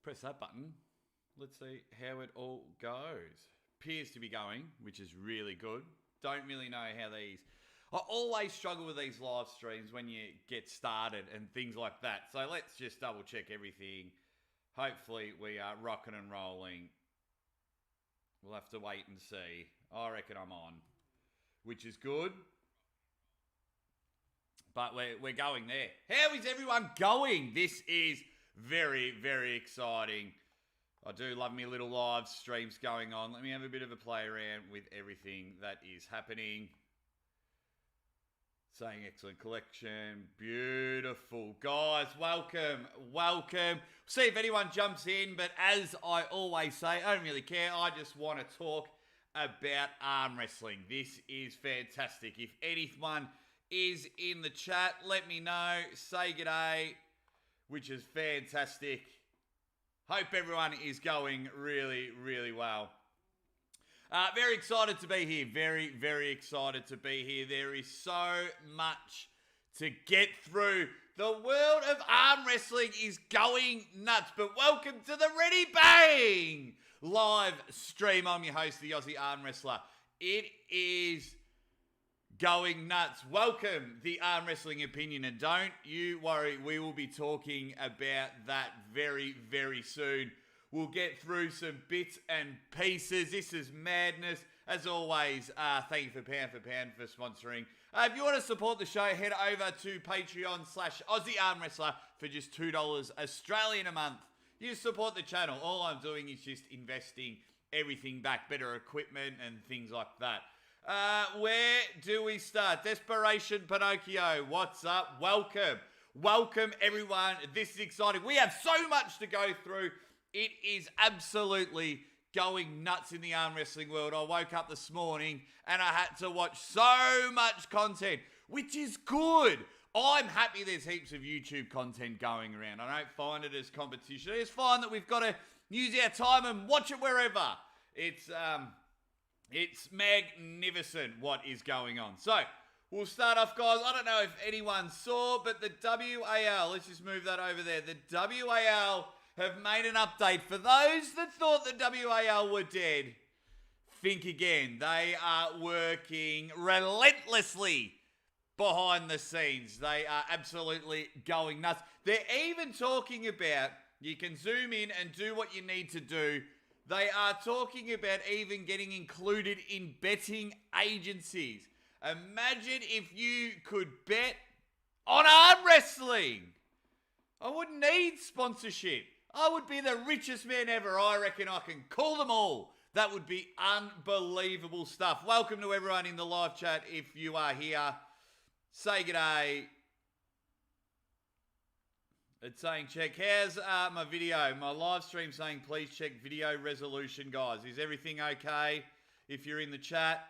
Press that button. Let's see how it all goes. Appears to be going, which is really good. Don't really know how these... I always struggle with these live streams when you get started and things like that. So let's just double check everything. Hopefully we are rocking and rolling. We'll have to wait and see. I reckon I'm on, which is good. But we're going there. How is everyone going? This is very, very exciting. I do love me little live streams going on. Let me have a bit of a play around with everything that is happening. Saying excellent collection. Beautiful. Guys, welcome. Welcome. See if anyone jumps in. But as I always say, I don't really care. I just want to talk about arm wrestling. This is fantastic. If anyone is in the chat, let me know. Say g'day, which is fantastic. Hope everyone is going really, really well. Very excited to be here. Very, very excited to be here. There is so much to get through. The world of arm wrestling is going nuts. But welcome to the Ready Bang live stream. I'm your host, the Aussie Arm Wrestler. It is going nuts. Welcome, the Arm Wrestling Opinion. And don't you worry, we will be talking about that very, very soon. We'll get through some bits and pieces. This is madness. As always, thank you for Pound for sponsoring. If you want to support the show, head over to Patreon/Aussie Arm Wrestler for just $2 Australian a month. You just support the channel. All I'm doing is just investing everything back, better equipment and things like that. Where do we start? Desperation Pinocchio, what's up? Welcome. Welcome, everyone. This is exciting. We have so much to go through. It is absolutely going nuts in the arm wrestling world. I woke up this morning and I had to watch so much content, which is good. I'm happy there's heaps of YouTube content going around. I don't find it as competition. It's fine that we've got to use our time and watch it wherever. It's magnificent what is going on. So, we'll start off, guys. I don't know if anyone saw, but the WAL, let's just move that over there. The WAL have made an update. For those that thought the WAL were dead, think again. They are working relentlessly behind the scenes. They are absolutely going nuts. They're even talking about, you can zoom in and do what you need to do. They are talking about even getting included in betting agencies. Imagine if you could bet on arm wrestling. I wouldn't need sponsorship. I would be the richest man ever. I reckon I can call them all. That would be unbelievable stuff. Welcome to everyone in the live chat if you are here. Say g'day. It's saying check. How's my video? My live stream saying please check video resolution, guys. Is everything okay? If you're in the chat,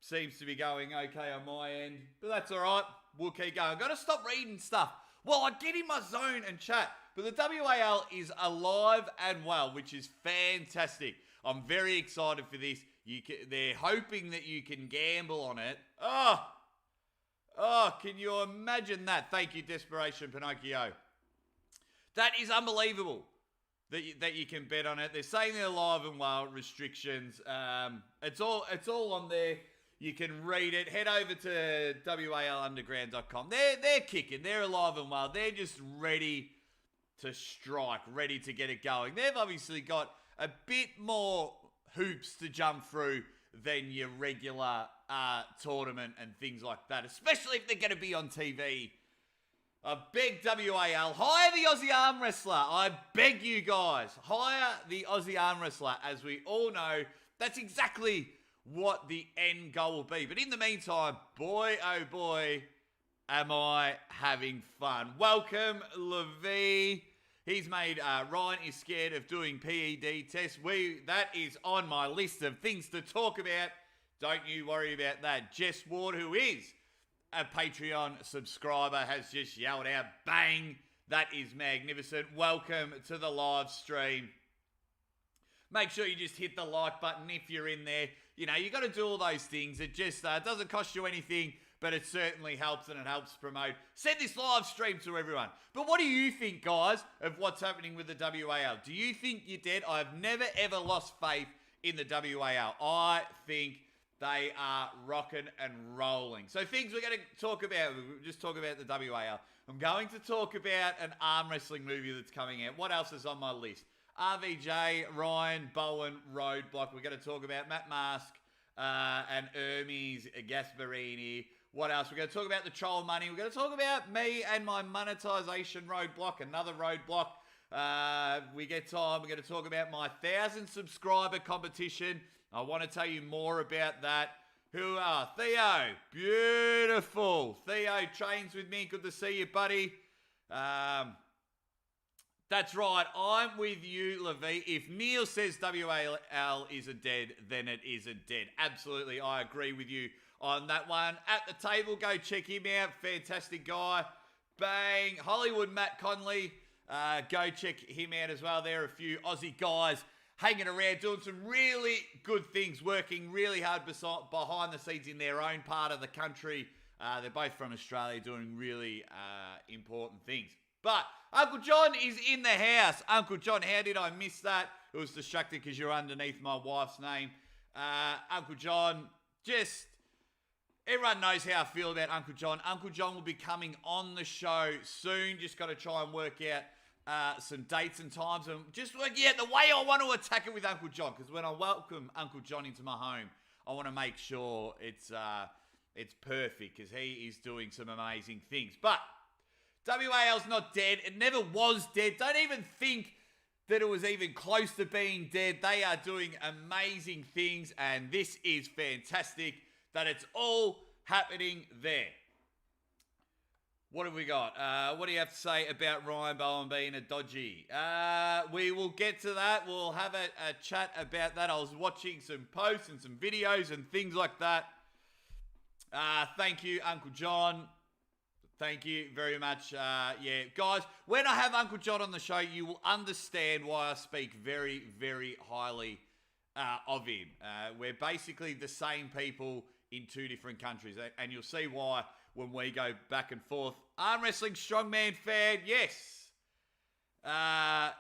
seems to be going okay on my end. But that's all right. We'll keep going. I've got to stop reading stuff while I get in my zone and chat. But the WAL is alive and well, which is fantastic. I'm very excited for this. They're hoping that you can gamble on it. Oh, can you imagine that? Thank you, Desperation Pinocchio. That is unbelievable that you can bet on it. They're saying they're alive and well, restrictions. It's all on there. You can read it. Head over to walunderground.com. They're kicking. They're alive and well. They're just ready to strike, ready to get it going. They've obviously got a bit more hoops to jump through than your regular tournament and things like that, especially if they're going to be on TV. I beg WAL, hire the Aussie Arm Wrestler. I beg you guys, hire the Aussie Arm Wrestler. As we all know, that's exactly what the end goal will be. But in the meantime, boy, oh boy, am I having fun. Welcome, Levy. He's made Ryan is scared of doing PED tests. That is on my list of things to talk about. Don't you worry about that. Jess Ward, who is a Patreon subscriber, has just yelled out, bang. That is magnificent. Welcome to the live stream. Make sure you just hit the like button if you're in there. You know, you got to do all those things. It just doesn't cost you anything. but it certainly helps and it helps promote. Send this live stream to everyone. But what do you think, guys, of what's happening with the WAL? Do you think you're dead? I've never, ever lost faith in the WAL. I think they are rocking and rolling. So things we're going to talk about, we'll just talk about the WAL. I'm going to talk about an arm wrestling movie that's coming out. What else is on my list? RVJ, Ryan, Bowen, Roadblock. We're going to talk about Matt Mask and Hermes, Gasparini. What else? We're going to talk about the troll money. We're going to talk about me and my monetization roadblock, another roadblock. We get time. We're going to talk about my 1,000 subscriber competition. I want to tell you more about that. Who are Theo? Beautiful. Theo trains with me. Good to see you, buddy. That's right. I'm with you, Levy. If Neil says WAL isn't dead, then it isn't dead. Absolutely. I agree with you on that one. At the table, go check him out. Fantastic guy. Bang. Hollywood Matt Conley. Go check him out as well. There are a few Aussie guys hanging around, doing some really good things, working really hard behind the scenes in their own part of the country. They're both from Australia, doing really important things. But Uncle John is in the house. Uncle John, how did I miss that? It was distracted because you're underneath my wife's name. Uncle John, everyone knows how I feel about Uncle John. Uncle John will be coming on the show soon. Just got to try and work out some dates and times, and just working out the way I want to attack it with Uncle John, because when I welcome Uncle John into my home, I want to make sure it's perfect, because he is doing some amazing things. But WAL's not dead. It never was dead. Don't even think that it was even close to being dead. They are doing amazing things, and this is fantastic that it's all happening there. What have we got? What do you have to say about Ryan Bowen being a dodgy? We will get to that. We'll have a chat about that. I was watching some posts and some videos and things like that. Thank you, Uncle John. Thank you very much. Yeah, guys, when I have Uncle John on the show, you will understand why I speak very, very highly of him. We're basically the same people in two different countries, and you'll see why when we go back and forth. Arm wrestling strongman fan, yes. I've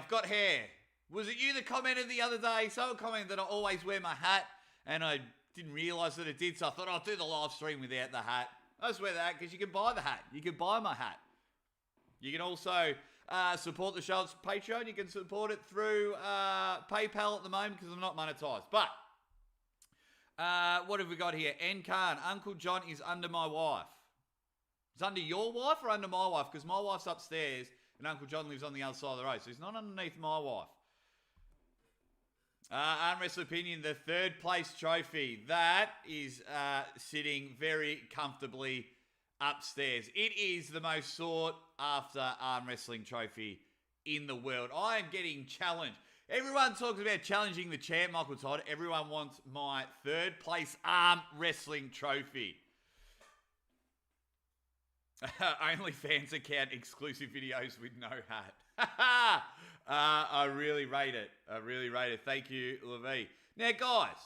got hair. Was it you that commented the other day? Someone commented that I always wear my hat, and I didn't realise that it did, so I thought I'll do the live stream without the hat. I just wear that because you can buy the hat. You can buy my hat. You can also support the show on Patreon. You can support it through PayPal at the moment because I'm not monetized. But what have we got here? N. Khan, Uncle John is under my wife. Is under your wife or under my wife? Because my wife's upstairs and Uncle John lives on the other side of the road. So he's not underneath my wife. Arm Wrestle Opinion, the third place trophy. That is sitting very comfortably upstairs. It is the most sought after arm wrestling trophy in the world. I am getting challenged. Everyone talks about challenging the champ, Michael Todd. Everyone wants my third place arm wrestling trophy. OnlyFans account exclusive videos with no hat. I really rate it. I really rate it. Thank you, Levy. Now, guys,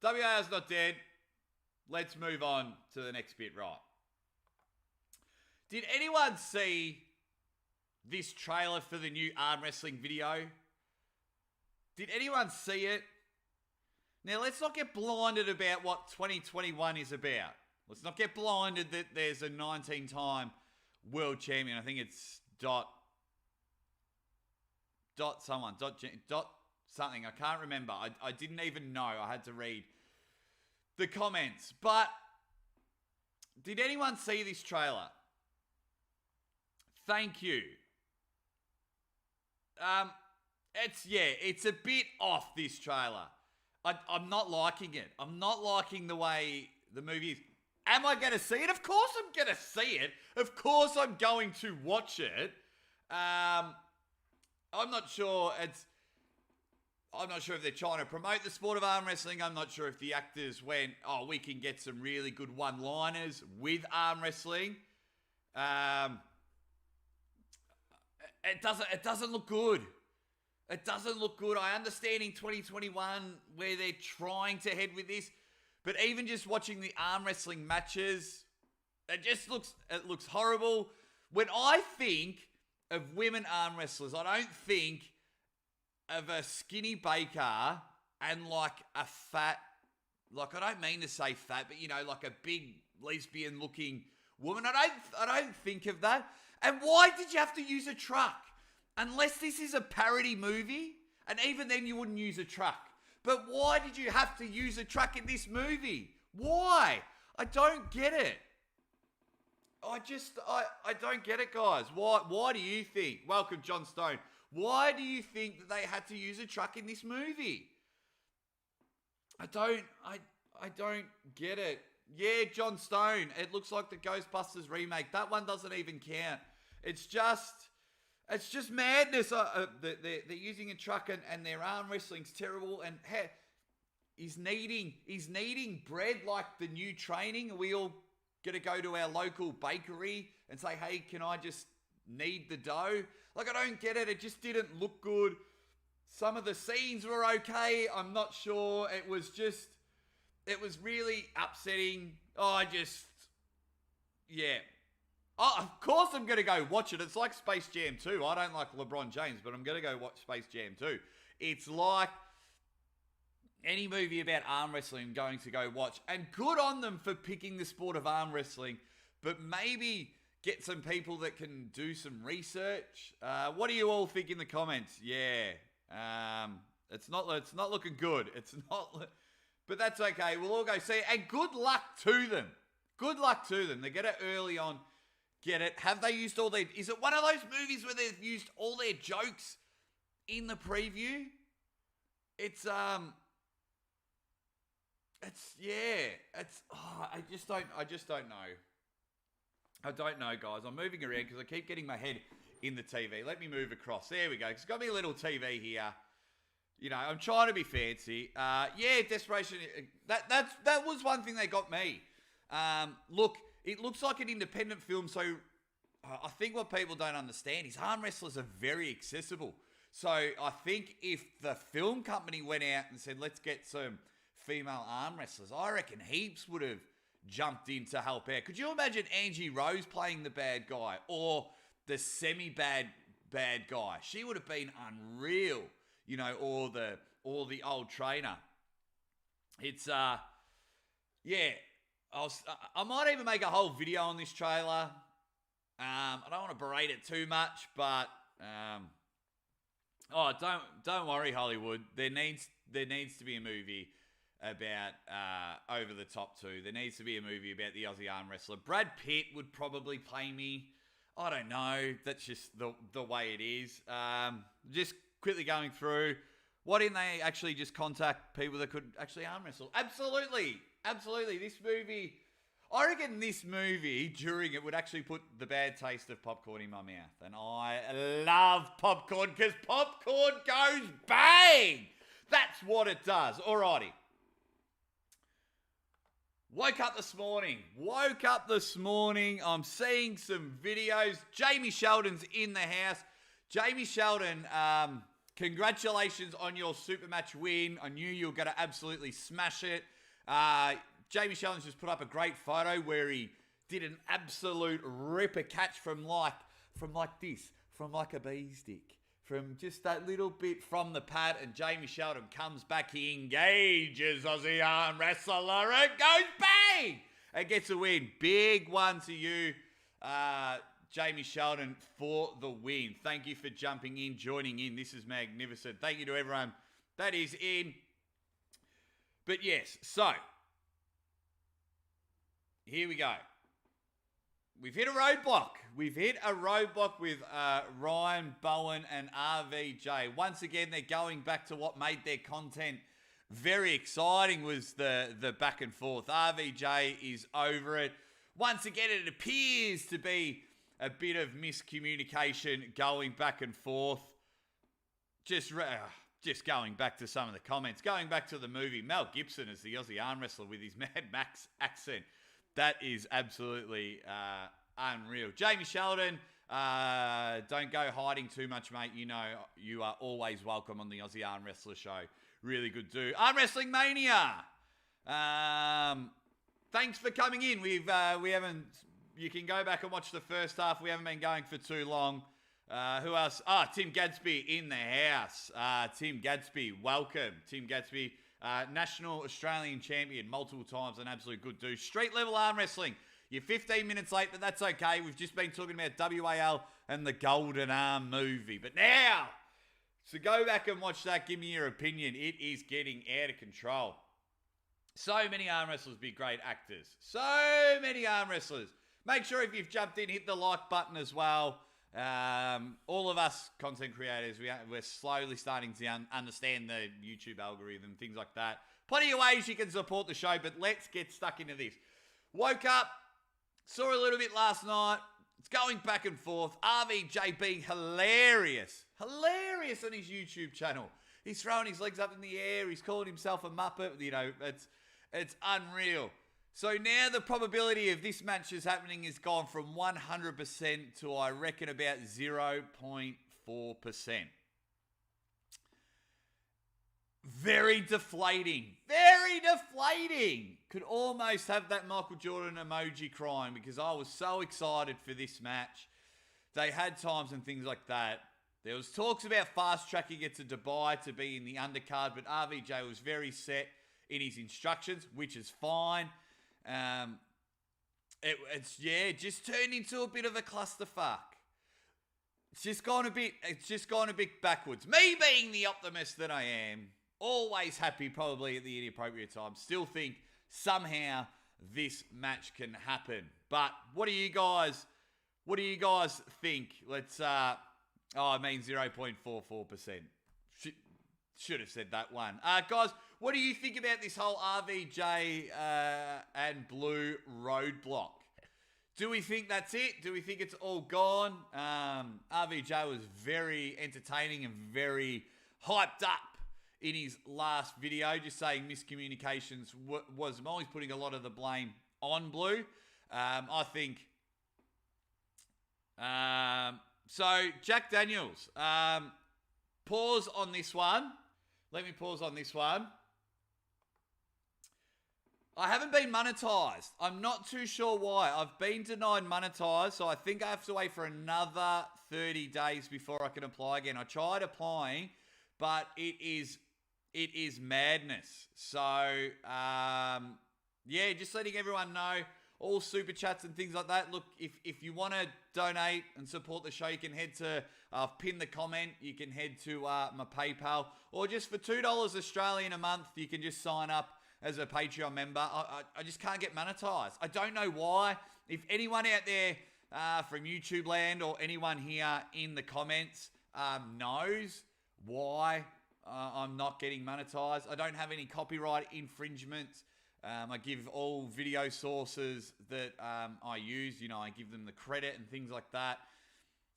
WA's not dead. Let's move on to the next bit, right? Did anyone see this trailer for the new arm wrestling video? Did anyone see it? Now, let's not get blinded about what 2021 is about. Let's not get blinded that there's a 19-time world champion. I think it's dot something. I can't remember. I didn't even know. I had to read the comments. But did anyone see this trailer? Thank you. It's a bit off, this trailer. I'm not liking it. I'm not liking the way the movie is. Am I going to see it? Of course I'm going to see it. Of course I'm going to watch it. I'm not sure if they're trying to promote the sport of arm wrestling. I'm not sure if the actors went, we can get some really good one-liners with arm wrestling. It doesn't look good. It doesn't look good. I understand in 2021 where they're trying to head with this, But even just watching the arm wrestling matches, it looks horrible. When I think of women arm wrestlers, I don't think of a skinny baker and like a fat, like I don't mean to say fat, but you know, like a big lesbian looking woman. I don't think of that. And why did you have to use a truck? Unless this is a parody movie, and even then you wouldn't use a truck. But why did you have to use a truck in this movie? Why? I don't get it. I don't get it, guys. Why do you think? Welcome, John Stone. Why do you think that they had to use a truck in this movie? I don't get it. Yeah, John Stone. It looks like the Ghostbusters remake. That one doesn't even count. It's just madness. They're using a truck and their arm wrestling's terrible. And he's needing bread like the new training. Are we all gonna go to our local bakery and say, hey, can I just knead the dough? Like, I don't get it. It just didn't look good. Some of the scenes were okay. I'm not sure. It was really upsetting. Yeah. Oh, of course I'm going to go watch it. It's like Space Jam 2. I don't like LeBron James, but I'm going to go watch Space Jam 2. It's like any movie about arm wrestling I'm going to go watch. And good on them for picking the sport of arm wrestling, but maybe get some people that can do some research. What do you all think in the comments? Yeah. It's not looking good. But that's okay. We'll all go see it. And good luck to them. Good luck to them. They get it early on. Get it? Have they used all their... Is it one of those movies where they've used all their jokes in the preview? I just don't know. I don't know, guys. I'm moving around because I keep getting my head in the TV. Let me move across. There we go. It's got me a little TV here. You know, I'm trying to be fancy. Desperation. That was one thing that got me. Look, it looks like an independent film, so I think what people don't understand is arm wrestlers are very accessible. So I think if the film company went out and said, let's get some female arm wrestlers, I reckon heaps would have jumped in to help out. Could you imagine Angie Rose playing the bad guy or the semi-bad guy? She would have been unreal, you know, or the old trainer. It's I might even make a whole video on this trailer. I don't want to berate it too much, but don't worry, Hollywood. There needs to be a movie about Over the Top 2. There needs to be a movie about the Aussie arm wrestler. Brad Pitt would probably play me. I don't know. That's just the way it is. Just quickly going through. Why didn't they actually just contact people that could actually arm wrestle? Absolutely. This movie, I reckon this movie, during it, would actually put the bad taste of popcorn in my mouth. And I love popcorn because popcorn goes bang. That's what it does. Alrighty. Woke up this morning. I'm seeing some videos. Jamie Sheldon's in the house. Jamie Sheldon, congratulations on your super match win. I knew you were going to absolutely smash it. Jamie Sheldon's just put up a great photo where he did an absolute ripper catch from like this, from like a bee stick, from just that little bit from the pad, and Jamie Sheldon comes back, he engages Aussie arm wrestler, it goes bang, and gets a win. Big one to you, Jamie Sheldon, for the win. Thank you for jumping in, joining in. This is magnificent. Thank you to everyone that is in. But yes, so here we go. We've hit a roadblock. With Ryan, Bowen, and RVJ. Once again, they're going back to what made their content very exciting, was the back and forth. RVJ is over it. Once again, it appears to be a bit of miscommunication going back and forth. Just going back to some of the comments, going back to the movie, Mel Gibson as the Aussie arm wrestler with his Mad Max accent. That is absolutely unreal. Jamie Sheldon, don't go hiding too much, mate. You know you are always welcome on the Aussie Arm Wrestler Show. Really good dude. Arm Wrestling Mania. Thanks for coming in. We haven't. You can go back and watch the first half. We haven't been going for too long. Who else? Tim Gadsby in the house. Tim Gadsby, welcome. Tim Gadsby, national Australian champion multiple times, an absolute good dude. Street level arm wrestling. You're 15 minutes late, but that's okay. We've just been talking about WAL and the Golden Arm movie. But now, so go back and watch that. Give me your opinion. It is getting out of control. So many arm wrestlers be great actors. So many arm wrestlers. Make sure if you've jumped in, hit the like button as well. All of us content creators, we're slowly starting to understand the YouTube algorithm, things like that. Plenty of ways you can support the show, but let's get stuck into this. Woke up, saw a little bit last night. It's going back and forth. RVJ being hilarious on his YouTube channel. He's throwing his legs up in the air. He's calling himself a Muppet. You know, it's unreal. So now the probability of this match is happening has gone from 100% to, I reckon, about 0.4%. Very deflating. Very deflating. Could almost have that Michael Jordan emoji crying because I was so excited for this match. They had times and things like that. There was talks about fast-tracking it to Dubai to be in the undercard, but RVJ was very set in his instructions, which is fine. It's just turned into a bit of a clusterfuck. It's just gone a bit backwards. Me being the optimist that I am, always happy probably at the inappropriate time, still think somehow this match can happen. But what do you guys think? Let's 0.44%. Should have said that one. Guys, what do you think about this whole RVJ and Blue roadblock? Do we think that's it? Do we think it's all gone? RVJ was very entertaining and very hyped up in his last video, just saying miscommunications was always putting a lot of the blame on Blue. I think... so, Jack Daniels, pause on this one. Let me pause on this one. I haven't been monetized. I'm not too sure why. I've been denied monetized, so I think I have to wait for another 30 days before I can apply again. I tried applying, but it is madness. So, just letting everyone know, all super chats and things like that. Look, if you want to donate and support the show, you can head to, I've pinned the comment, you can head to my PayPal, or just for $2 Australian a month, you can just sign up as a Patreon member. I just can't get monetized. I don't know why. If anyone out there from YouTube land or anyone here in the comments knows why I'm not getting monetized, I don't have any copyright infringements. I give all video sources that I use, I give them the credit and things like that.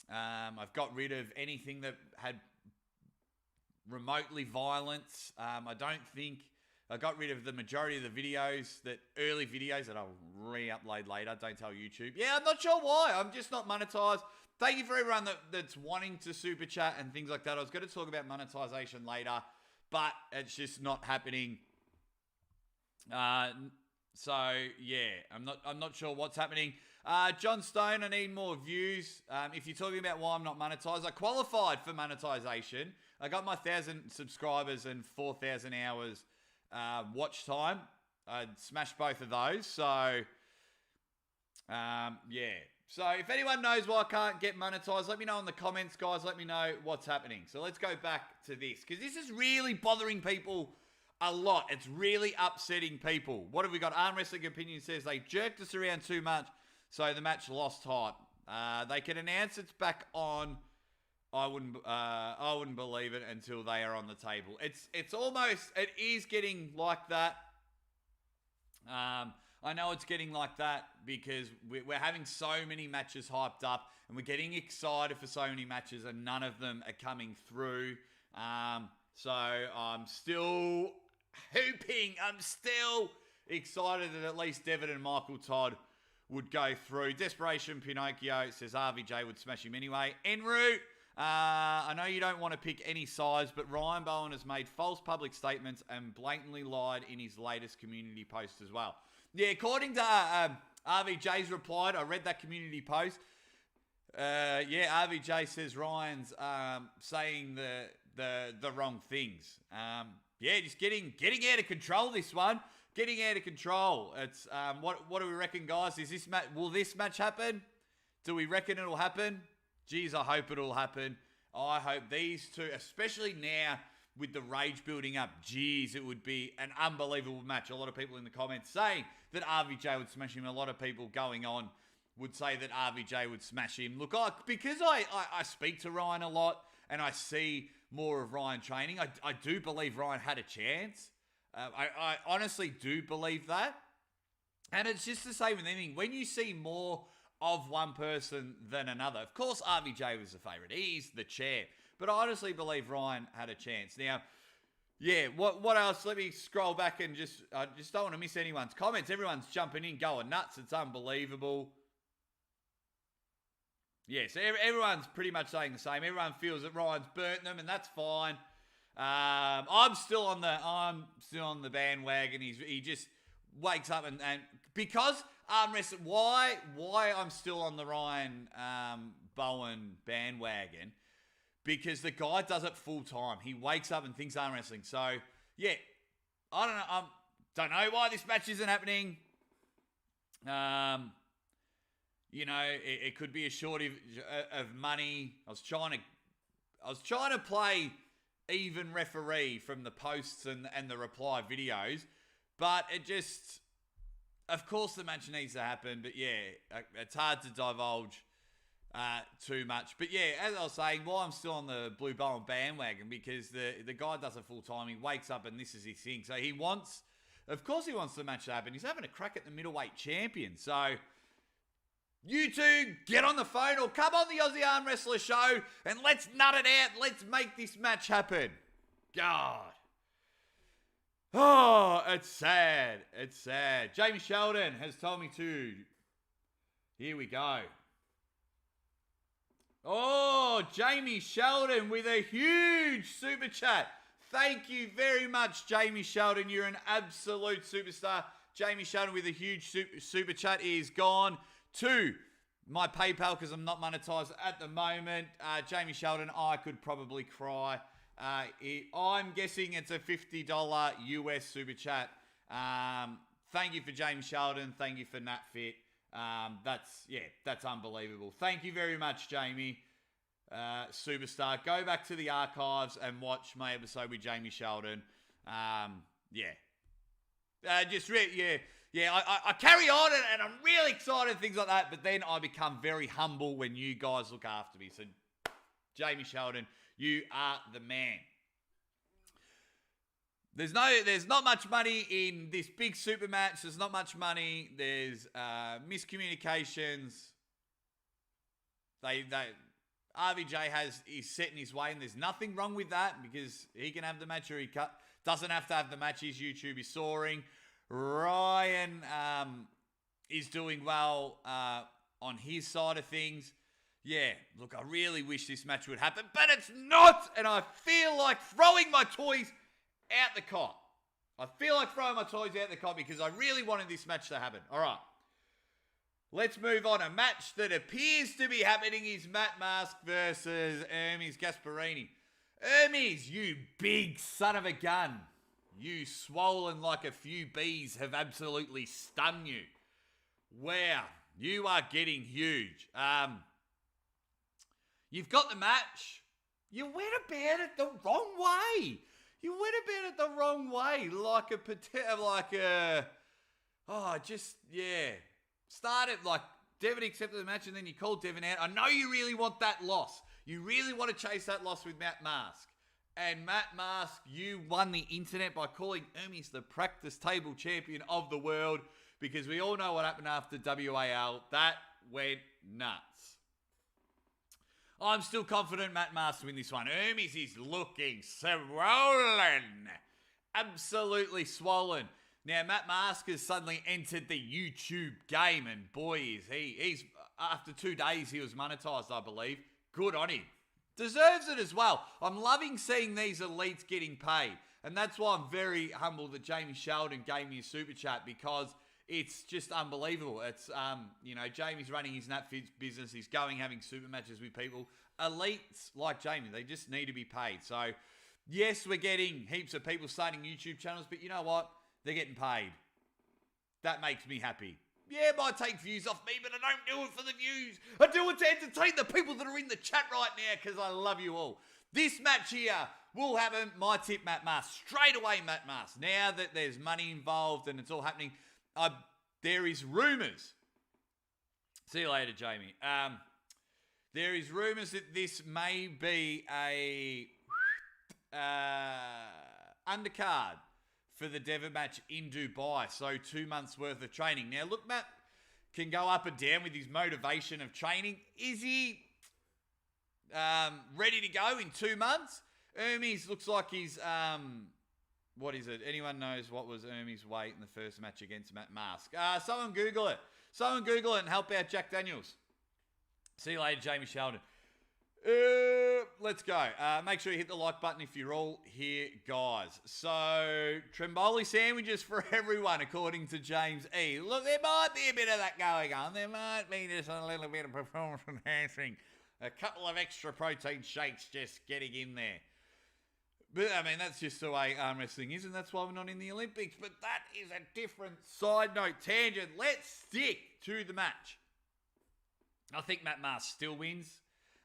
I've got rid of anything that had remotely violence. I got rid of the majority of the videos, early videos that I'll re-upload later. Don't tell YouTube. Yeah, I'm not sure why. I'm just not monetized. Thank you for everyone that's wanting to super chat and things like that. I was going to talk about monetization later, but it's just not happening. I'm not sure what's happening. John Stone, I need more views. If you're talking about why I'm not monetized, I qualified for monetization. I got my 1,000 subscribers and 4,000 hours watch time. I smashed both of those. So, So if anyone knows why I can't get monetized, let me know in the comments, guys. Let me know what's happening. So let's go back to this, because this is really bothering people a lot. It's really upsetting people. What have we got? ArmWrestling Opinion says they jerked us around too much, so the match lost hype. They can announce it's back on. I wouldn't believe it until they are on the table. It is getting like that. I know it's getting like that because we're having so many matches hyped up and we're getting excited for so many matches and none of them are coming through. So I'm still hoping, I'm still excited that at least Devin and Michael Todd would go through. Desperation Pinocchio says RVJ would smash him anyway. En route, I know you don't want to pick any sides, but Ryan Bowen has made false public statements and blatantly lied in his latest community post as well. Yeah, according to RVJ's replied, I read that community post. RVJ says Ryan's saying the wrong things. Just getting out of control. This one, getting out of control. It's what do we reckon, guys? Will this match happen? Do we reckon it'll happen? Geez, I hope it'll happen. I hope these two, especially now with the rage building up, geez, it would be an unbelievable match. A lot of people in the comments saying that RVJ would smash him. A lot of people going on would say that RVJ would smash him. Look, because I speak to Ryan a lot and I see more of Ryan training, I do believe Ryan had a chance. I honestly do believe that. And it's just the same with anything. When you see more of one person than another, of course RVJ was the favourite. He's the champ. But I honestly believe Ryan had a chance. Now, yeah, what else? Let me scroll back and just don't want to miss anyone's comments. Everyone's jumping in, going nuts. It's unbelievable. Yeah, so everyone's pretty much saying the same. Everyone feels that Ryan's burnt them, and that's fine. I'm still on the bandwagon. He just wakes up and because ArmWrestling. Why I'm still on the Ryan Bowen bandwagon? Because the guy does it full time. He wakes up and thinks ArmWrestling. So yeah, I don't know. Don't know why this match isn't happening. It could be a shortage of money. I was trying to play even referee from the posts and the reply videos, but it just, of course the match needs to happen, but yeah, it's hard to divulge too much. But yeah, as I was saying, why I'm still on the Blue Bowen bandwagon, because the guy does it full time. He wakes up and this is his thing. So of course he wants the match to happen. He's having a crack at the middleweight champion. So you two, get on the phone or come on the Aussie Arm Wrestler show and let's nut it out. Let's make this match happen. God. Oh, it's sad. It's sad. Jamie Sheldon has told me to. Here we go. Oh, Jamie Sheldon with a huge super chat. Thank you very much, Jamie Sheldon. You're an absolute superstar. Jamie Sheldon with a huge super chat is gone to my PayPal because I'm not monetized at the moment. Jamie Sheldon, I could probably cry. I'm guessing it's a $50 US super chat. Thank you for Jamie Sheldon. Thank you for NatFit. That's unbelievable. Thank you very much, Jamie. Superstar. Go back to the archives and watch my episode with Jamie Sheldon. I carry on and I'm really excited and things like that, but then I become very humble when you guys look after me. So, Jamie Sheldon, you are the man. There's not much money in this big super match. There's not much money. There's miscommunications. RVJ is set in his way, and there's nothing wrong with that because he can have the match or he doesn't have to have the match. His YouTube is soaring. Ryan is doing well on his side of things. Yeah, look, I really wish this match would happen, but it's not, and I feel like throwing my toys out the cot. Because I really wanted this match to happen. All right. Let's move on. A match that appears to be happening is Matt Mask versus Hermes Gasparini. Hermes, you big son of a gun. You swollen like a few bees have absolutely stunned you. Wow, you are getting huge. You've got the match. You went about it the wrong way. Started like Devin accepted the match and then you called Devin out. I know you really want that loss. You really want to chase that loss with Matt Mask. And Matt Mask, you won the internet by calling Ermes the practice table champion of the world, because we all know what happened after WAL. That went nuts. I'm still confident Matt Mask to win this one. Hermes is looking swollen. Absolutely swollen. Now, Matt Mask has suddenly entered the YouTube game, and boy, is he's after 2 days, he was monetized, I believe. Good on him. deserves it as well. I'm loving seeing these elites getting paid. And that's why I'm very humbled that Jamie Sheldon gave me a super chat, because it's just unbelievable. It's, Jamie's running his NatFits business. He's having super matches with people. Elites like Jamie, they just need to be paid. So, yes, we're getting heaps of people starting YouTube channels, but you know what? They're getting paid. That makes me happy. Yeah, it might take views off me, but I don't do it for the views. I do it to entertain the people that are in the chat right now, because I love you all. This match here will happen. My tip, Matt Mast. Straight away, Matt Mast. Now that there's money involved and it's all happening, there is rumours. See you later, Jamie. There is rumours that this may be a undercard for the Devon match in Dubai. So 2 months worth of training. Now, look, Matt can go up and down with his motivation of training. Is he ready to go in 2 months? Hermes looks like he's, what is it? Anyone knows what was Hermes' weight in the first match against Matt Mask? Someone Google it. Someone Google it and help out Jack Daniels. See you later, Jamie Sheldon. Let's go. Make sure you hit the like button if you're all here, guys. So, Tremboli sandwiches for everyone, according to James E. Look, there might be a bit of that going on. There might be just a little bit of performance enhancing. A couple of extra protein shakes just getting in there. But, I mean, that's just the way arm wrestling is, and that's why we're not in the Olympics. But that is a different side note tangent. Let's stick to the match. I think Matt Mask still wins.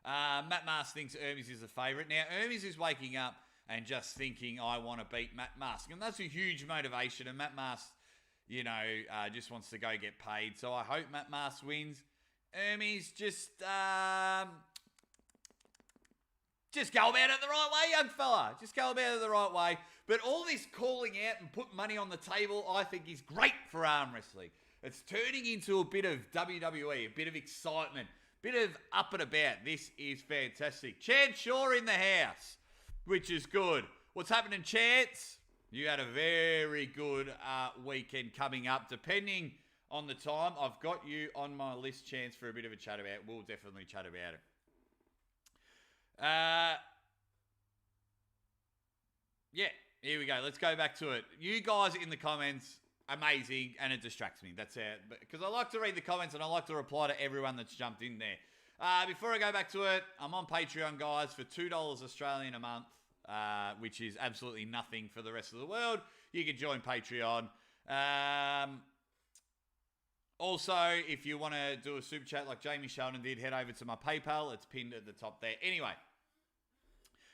Matt Mask thinks Ermes is a favourite. Now, Ermes is waking up and just thinking, I want to beat Matt Mask. And that's a huge motivation. And Matt Mask, just wants to go get paid. So I hope Matt Mask wins. Ermes, just go about it the right way, young fella. Just go about it the right way. But all this calling out and putting money on the table, I think is great for arm wrestling. It's turning into a bit of WWE, a bit of excitement, a bit of up and about. This is fantastic. Chance Shaw in the house, which is good. What's happening, Chance? You had a very good weekend coming up. Depending on the time, I've got you on my list, Chance, for a bit of a chat about. We'll definitely chat about it. Yeah, here we go. Let's go back to it. You guys in the comments, amazing, and it distracts me. That's it. Because I like to read the comments and I like to reply to everyone that's jumped in there. Before I go back to it, I'm on Patreon, guys, for $2 Australian a month, which is absolutely nothing for the rest of the world. You can join Patreon. Also, if you want to do a super chat like Jamie Sheldon did, head over to my PayPal. It's pinned at the top there. Anyway,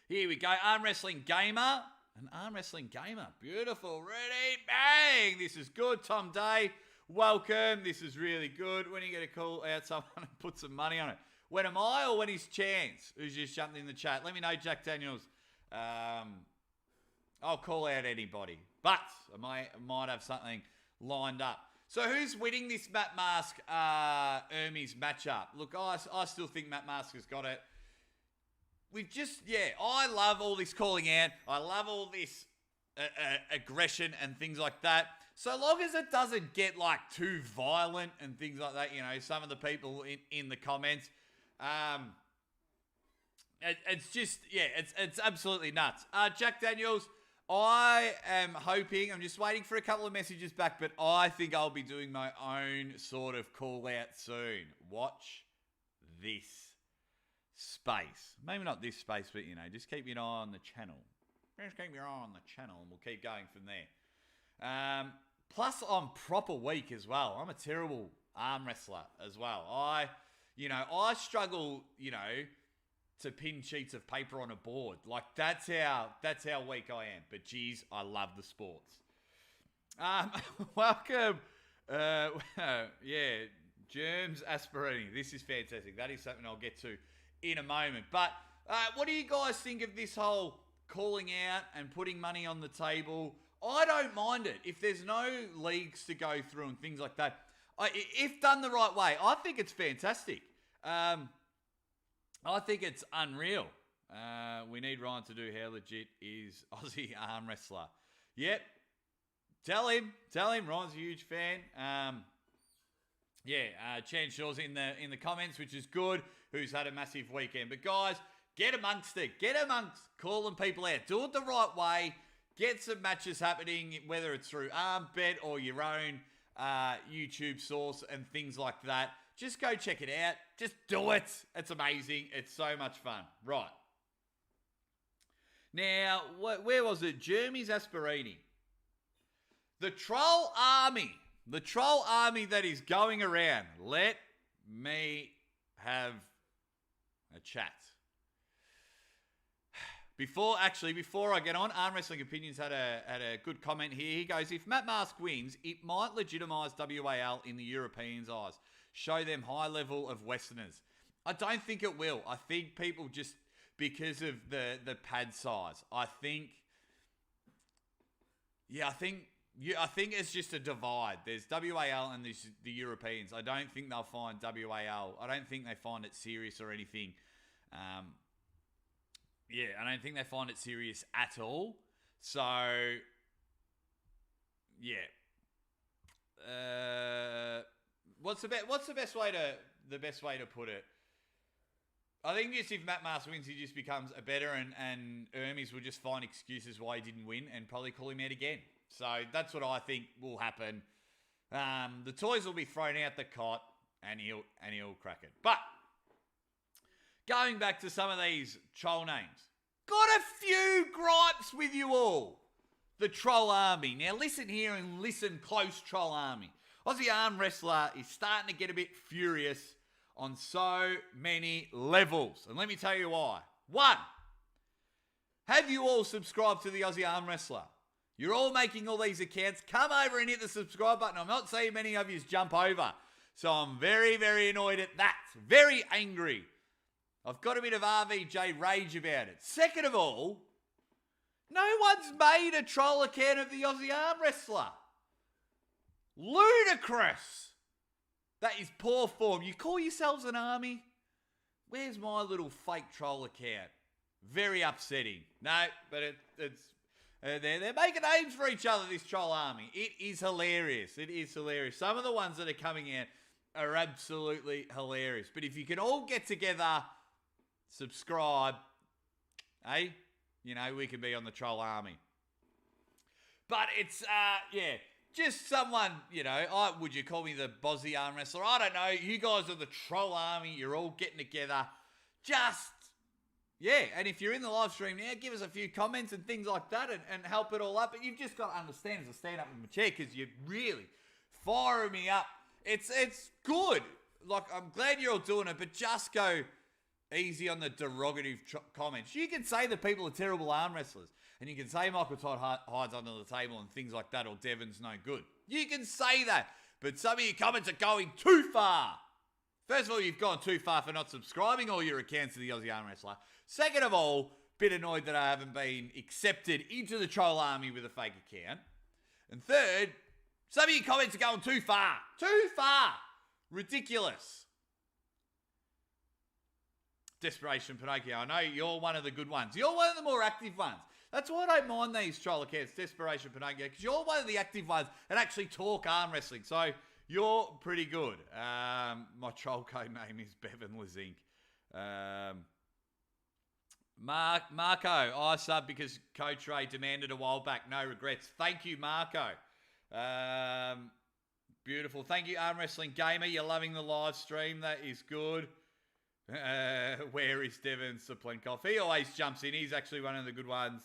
here we go. Arm Wrestling Gamer. An Arm Wrestling Gamer. Beautiful. Ready? Bang! This is good. Tom Day, welcome. This is really good. When are you going to call out someone and put some money on it? When am I or when is Chance, who's just jumped in the chat? Let me know, Jack Daniels. I'll call out anybody. But I might have something lined up. So who's winning this Matt Mask Hermes matchup? Look, I still think Matt Mask has got it. I love all this calling out. I love all this aggression and things like that. So long as it doesn't get like too violent and things like that, some of the people in the comments, it's absolutely nuts. Jack Daniels, I am hoping, I'm just waiting for a couple of messages back, but I think I'll be doing my own sort of call out soon. Watch this space. Maybe not this space, but, just keep your eye on the channel. Just keep your eye on the channel and we'll keep going from there. Plus, I'm proper weak as well. I'm a terrible arm wrestler as well. I struggle, to pin sheets of paper on a board. Like, that's how weak I am. But, geez, I love the sports. Welcome. Germs Asperini. This is fantastic. That is something I'll get to in a moment. But what do you guys think of this whole calling out and putting money on the table? I don't mind it. If there's no leagues to go through and things like that, if done the right way, I think it's fantastic. I think it's unreal. We need Ryan to do how legit is Aussie arm wrestler. Yep. Tell him. Ryan's a huge fan. Chan Shaw's in the comments, which is good, who's had a massive weekend. But guys, get amongst it. Get amongst calling people out. Do it the right way. Get some matches happening, whether it's through ArmBet or your own YouTube source and things like that. Just go check it out. Just do it. It's amazing. It's so much fun. Right. Now, where was it? Jeremy's Asperini. The troll army. The troll army that is going around. Let me have a chat. Before I get on, ArmWrestling Opinions had a good comment here. He goes, if Matt Mask wins, it might legitimise WAL in the Europeans' eyes. Show them high level of Westerners. I don't think it will. I think people just, because of the pad size, I think it's just a divide. There's WAL and there's the Europeans. I don't think they'll find WAL. I don't think they find it serious or anything. I don't think they find it serious at all. So, yeah. What's the best way to put it? I think just if Matt Mask wins, he just becomes a better, and Hermes will just find excuses why he didn't win and probably call him out again. So that's what I think will happen. The toys will be thrown out the cot, and he'll crack it. But going back to some of these troll names, got a few gripes with you all. The troll army. Now listen here and listen close, troll army. Aussie arm wrestler is starting to get a bit furious on so many levels. And let me tell you why. 1, have you all subscribed to the Aussie arm wrestler? You're all making all these accounts. Come over and hit the subscribe button. I'm not seeing many of you jump over. So I'm very, very annoyed at that. Very angry. I've got a bit of RVJ rage about it. Second of all, no one's made a troll account of the Aussie arm wrestler. Ludicrous. That is poor form. You call yourselves an army? Where's my little fake troll account? Very upsetting. No, but it's they're making names for each other, this troll army. It is hilarious. It is hilarious. Some of the ones that are coming out are absolutely hilarious. But if you can all get together, subscribe, we can be on the troll army. But it's, just someone, would you call me the Bozzy arm wrestler? I don't know. You guys are the troll army. You're all getting together. And if you're in the live stream now, give us a few comments and things like that and help it all up. But you've just got to understand as I stand up in my chair because you're really firing me up. It's good. Like, I'm glad you're all doing it, but just go easy on the derogative comments. You can say that people are terrible arm wrestlers. And you can say Michael Todd hides under the table and things like that, or Devon's no good. You can say that. But some of your comments are going too far. First of all, you've gone too far for not subscribing all your accounts to the Aussie Arm Wrestler. Second of all, bit annoyed that I haven't been accepted into the troll army with a fake account. And third, some of your comments are going too far. Too far. Ridiculous. Desperation Pinocchio. I know you're one of the good ones. You're one of the more active ones. That's why I don't mind these troll accounts, Desperation Pinocchio, because you're one of the active ones that actually talk arm wrestling. So you're pretty good. My troll code name is Bevan Lazink. Marco, I sub because Coach Ray demanded a while back. No regrets. Thank you, Marco. Beautiful. Thank you, Arm Wrestling Gamer. You're loving the live stream. That is good. Where is Devon Saplenkov? He always jumps in. He's actually one of the good ones.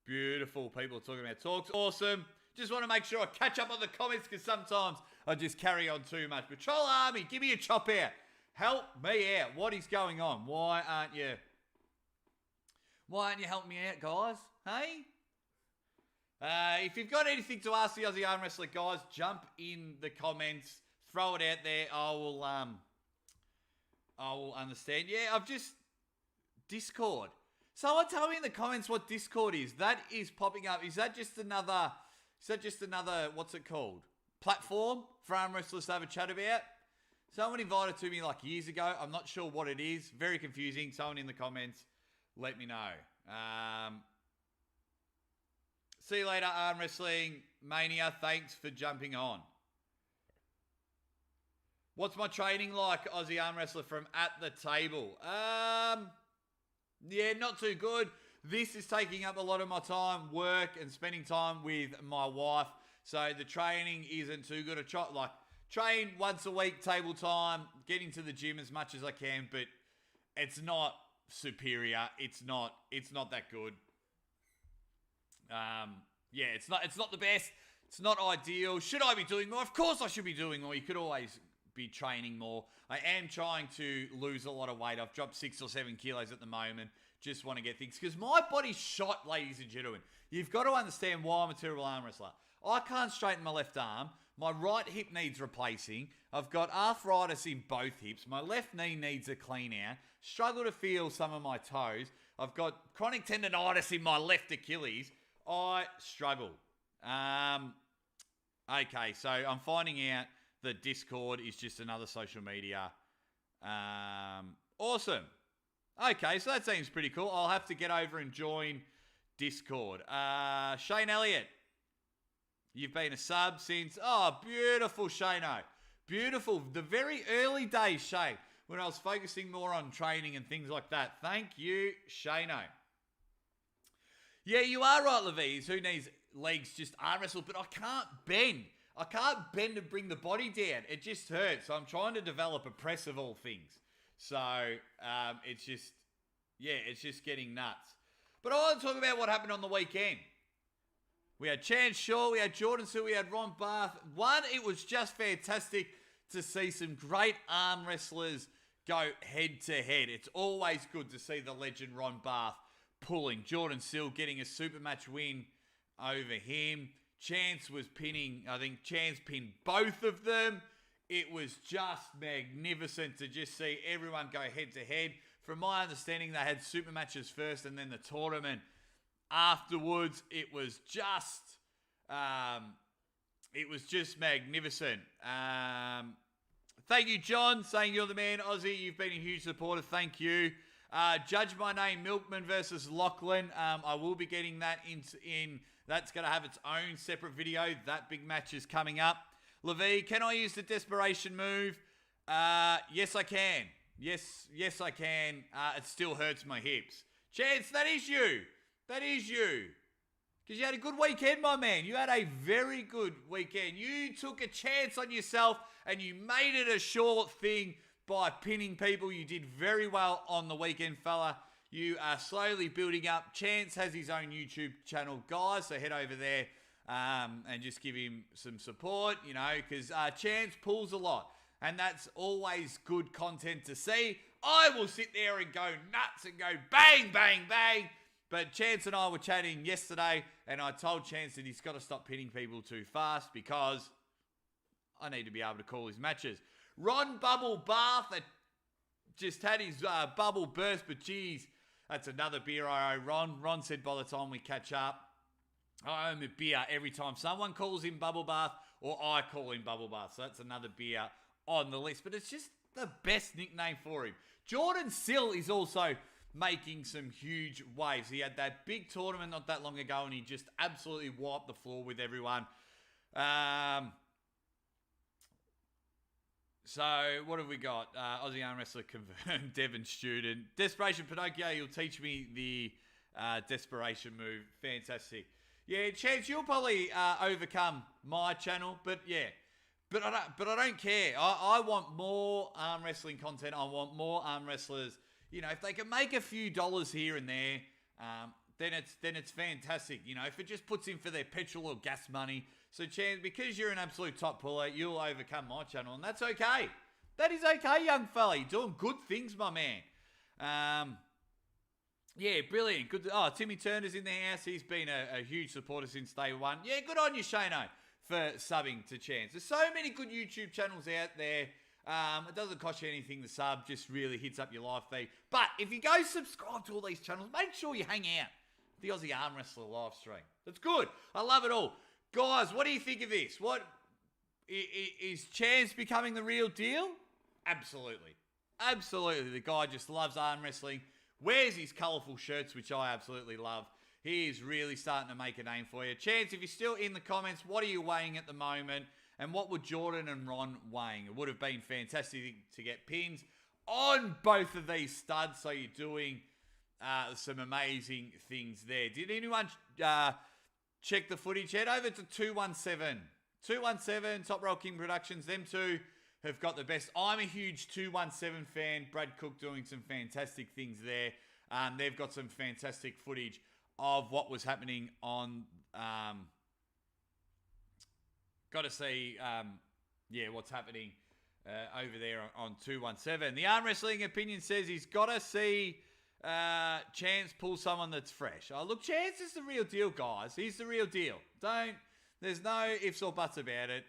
Beautiful. People are talking about talks. Awesome. Just want to make sure I catch up on the comments because sometimes I just carry on too much. But Troll Army, give me a chop out. Help me out. What is going on? Why aren't you helping me out, guys? Hey? If you've got anything to ask the Aussie Arm Wrestler, guys, jump in the comments. Throw it out there. I will understand. Yeah, I've just... Discord. Someone tell me in the comments what Discord is. That is popping up. Is that just another, what's it called? Platform for arm wrestlers to have a chat about? Someone invited to me like years ago. I'm not sure what it is. Very confusing. Someone in the comments, let me know. See you later, Arm Wrestling Mania. Thanks for jumping on. What's my training like, Aussie Arm Wrestler from At the Table? Yeah, not too good. This is taking up a lot of my time, work, and spending time with my wife. So the training isn't too good. I try, train once a week, table time, get into the gym as much as I can, but it's not superior. It's not that good. Yeah, it's not the best. It's not ideal. Should I be doing more? Of course I should be doing more. You could always be training more. I am trying to lose a lot of weight. I've dropped 6 or 7 kilos at the moment. Just want to get things. Because my body's shot, ladies and gentlemen. You've got to understand why I'm a terrible arm wrestler. I can't straighten my left arm. My right hip needs replacing. I've got arthritis in both hips. My left knee needs a clean out. Struggle to feel some of my toes. I've got chronic tendonitis in my left Achilles. I struggle. Okay, so I'm finding out that Discord is just another social media. Awesome. Okay, so that seems pretty cool. I'll have to get over and join Discord. Shane Elliott, you've been a sub since... Oh, beautiful, Shano. Beautiful. The very early days, Shane, when I was focusing more on training and things like that. Thank you, Shano. Yeah, you are right, Levies. Who needs legs just arm wrestle? But I can't bend. I can't bend and bring the body down. It just hurts. So I'm trying to develop a press of all things. So it's just getting nuts. But I want to talk about what happened on the weekend. We had Chance Shaw, we had Jordan Sill, we had Ron Barth. One, it was just fantastic to see some great arm wrestlers go head to head. It's always good to see the legend Ron Barth pulling. Jordan Sill getting a super match win over him. Chance was pinning, I think Chance pinned both of them. It was just magnificent to just see everyone go head to head. From my understanding, they had super matches first and then the tournament afterwards. It was just magnificent. Thank you, John, saying you're the man. Aussie, you've been a huge supporter. Thank you. Judge My Name, Milkman versus Lachlan. I will be getting that in. That's going to have its own separate video. That big match is coming up. Levi, can I use the desperation move? Yes, I can. Yes, I can. It still hurts my hips. Chance, that is you. That is you. Because you had a good weekend, my man. You had a very good weekend. You took a chance on yourself and you made it a short thing by pinning people. You did very well on the weekend, fella. You are slowly building up. Chance has his own YouTube channel, guys, so head over there and just give him some support, you know, because Chance pulls a lot, and that's always good content to see. I will sit there and go nuts and go bang, bang, bang. But Chance and I were chatting yesterday, and I told Chance that he's got to stop pinning people too fast because I need to be able to call his matches. Ron Bubble Bath that just had his bubble burst, but geez, that's another beer I owe Ron. Ron said by the time we catch up, I owe him a beer every time someone calls him Bubble Bath or I call him Bubble Bath. So that's another beer on the list. But it's just the best nickname for him. Jordan Sill is also making some huge waves. He had that big tournament not that long ago and he just absolutely wiped the floor with everyone. So, what have we got? Aussie Arm Wrestler confirmed. Devon Student. Desperation Pinocchio, you'll teach me the desperation move. Fantastic. Yeah, Chance, you'll probably overcome my channel, but yeah. But I don't care. I want more arm wrestling content. I want more arm wrestlers. You know, if they can make a few dollars here and there, then it's fantastic. You know, if it just puts in for their petrol or gas money. So, Chance, because you're an absolute top puller, you'll overcome my channel, and that's okay. That is okay, young fella. You're doing good things, my man. Yeah, brilliant. Good. Timmy Turner's in the house. He's been a huge supporter since day one. Yeah, good on you, Shano, for subbing to Chance. There's so many good YouTube channels out there. It doesn't cost you anything to sub. Just really hits up your live feed. But if you go subscribe to all these channels, make sure you hang out. The Aussie Arm Wrestler live stream. That's good. I love it all. Guys, what do you think of this? What is Chance becoming the real deal? Absolutely. Absolutely. The guy just loves arm wrestling. Wears his colourful shirts, which I absolutely love. He is really starting to make a name for you. Chance, if you're still in the comments, what are you weighing at the moment? And what would Jordan and Ron weighing? It would have been fantastic to get pins on both of these studs. So you're doing some amazing things there. Did anyone check the footage? Head over to 217. 217, Top Roll King Productions. Them two have got the best. I'm a huge 217 fan. Brad Cook doing some fantastic things there. They've got some fantastic footage of what was happening on... got to see, what's happening over there on 217. The Arm Wrestling Opinion says he's got to see Chance pull someone that's fresh. Oh, look, Chance is the real deal, guys. He's the real deal. There's no ifs or buts about it.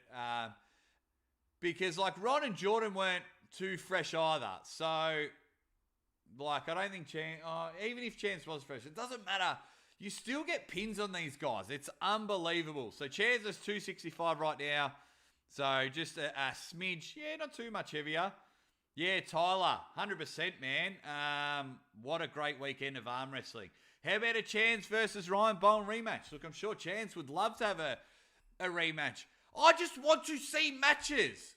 Because, like, Ron and Jordan weren't too fresh either. So, like, I don't think Chance... even if Chance was fresh, it doesn't matter. You still get pins on these guys. It's unbelievable. So, Chance is 265 right now. So, just a smidge. Yeah, not too much heavier. Yeah, Tyler, 100%, man. What a great weekend of arm wrestling. How about a Chance versus Ryan Bowen rematch? Look, I'm sure Chance would love to have a rematch. I just want to see matches.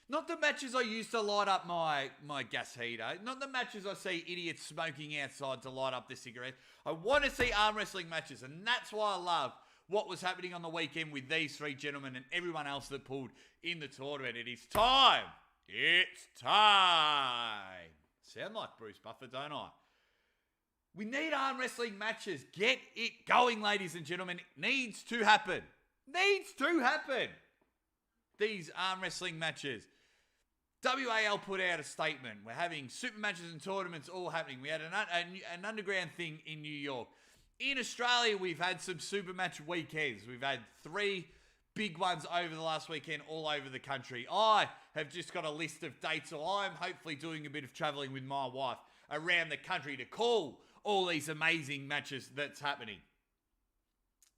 Not the matches I use to light up my gas heater. Not the matches I see idiots smoking outside to light up the cigarette. I want to see arm wrestling matches, and that's why I love what was happening on the weekend with these three gentlemen and everyone else that pulled in the tournament. It is time. It's time. Sound like Bruce Buffer, don't I? We need arm wrestling matches. Get it going, ladies and gentlemen. It needs to happen. Needs to happen. These arm wrestling matches. WAL put out a statement. We're having super matches and tournaments all happening. We had an underground thing in New York. In Australia, we've had some super match weekends. We've had 3 big ones over the last weekend all over the country. I have just got a list of dates, so I'm hopefully doing a bit of travelling with my wife around the country to call all these amazing matches that's happening.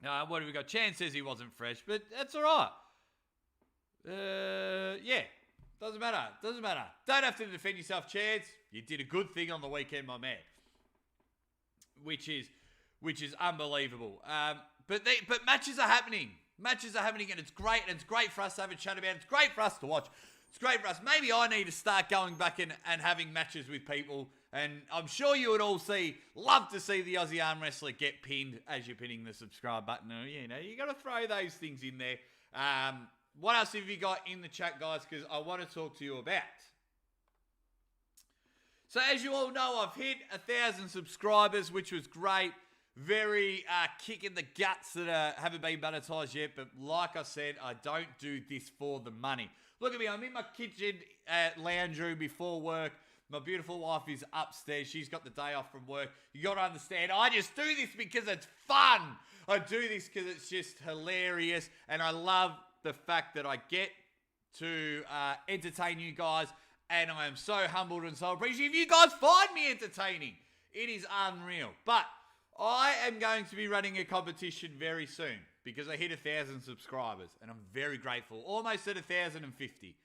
What have we got? Chan says he wasn't fresh, but that's all right. Yeah, doesn't matter. Doesn't matter. Don't have to defend yourself, Chance. You did a good thing on the weekend, my man. Which is unbelievable. But matches are happening. Matches are happening, and it's great. And it's great for us to have a chat about it. It's great for us to watch. It's great for us. Maybe I need to start going back and having matches with people. And I'm sure you would all love to see the Aussie arm wrestler get pinned as you're pinning the subscribe button. You know, you got to throw those things in there. What else have you got in the chat, guys? Because I want to talk to you about. So as you all know, I've hit 1,000 subscribers, which was great. Very kick in the guts that haven't been monetized yet. But like I said, I don't do this for the money. Look at me. I'm in my kitchen lounge room before work. My beautiful wife is upstairs. She's got the day off from work. You got to understand, I just do this because it's fun. I do this because it's just hilarious. And I love the fact that I get to entertain you guys. And I am so humbled and so appreciative. You guys find me entertaining. It is unreal. But I am going to be running a competition very soon because I hit 1,000 subscribers. And I'm very grateful. Almost at 1,050.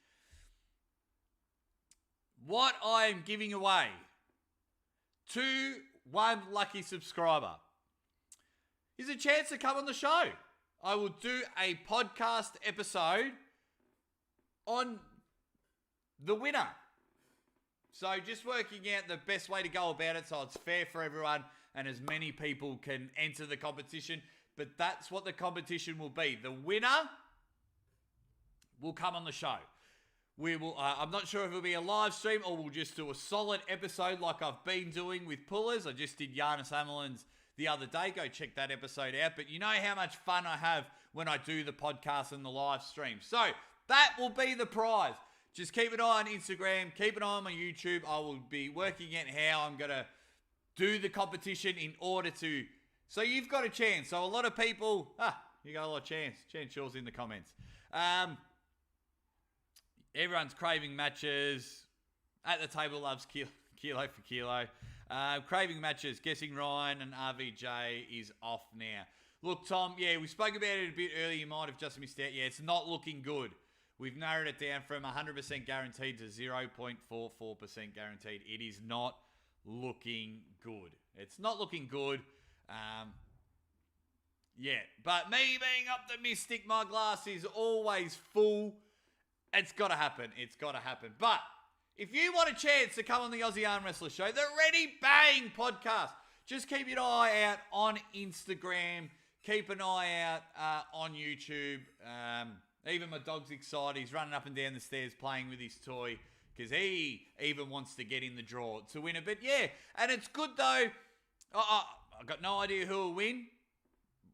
What I am giving away to one lucky subscriber is a chance to come on the show. I will do a podcast episode on the winner. So just working out the best way to go about it so it's fair for everyone and as many people can enter the competition. But that's what the competition will be. The winner will come on the show. We will. I'm not sure if it'll be a live stream or we'll just do a solid episode like I've been doing with pullers. I just did Giannis Amelin's the other day. Go check that episode out. But you know how much fun I have when I do the podcast and the live stream. So that will be the prize. Just keep an eye on Instagram. Keep an eye on my YouTube. I will be working out how I'm going to do the competition in order to... So you've got a chance. So a lot of people... you got a lot of chance. Chance yours in the comments. Everyone's craving matches. At the table loves kilo for kilo. Craving matches. Guessing Ryan and RVJ is off now. Look, Tom, yeah, we spoke about it a bit earlier. You might have just missed out. Yeah, it's not looking good. We've narrowed it down from 100% guaranteed to 0.44% guaranteed. It is not looking good. It's not looking good. Yeah, but me being optimistic, my glass is always full. It's got to happen. It's got to happen. But if you want a chance to come on the Aussie Arm Wrestler Show, the Ready Bang podcast, just keep your eye out on Instagram. Keep an eye out on YouTube. Even my dog's excited. He's running up and down the stairs playing with his toy because he even wants to get in the draw to win it. But yeah, and it's good though. I've got no idea who will win.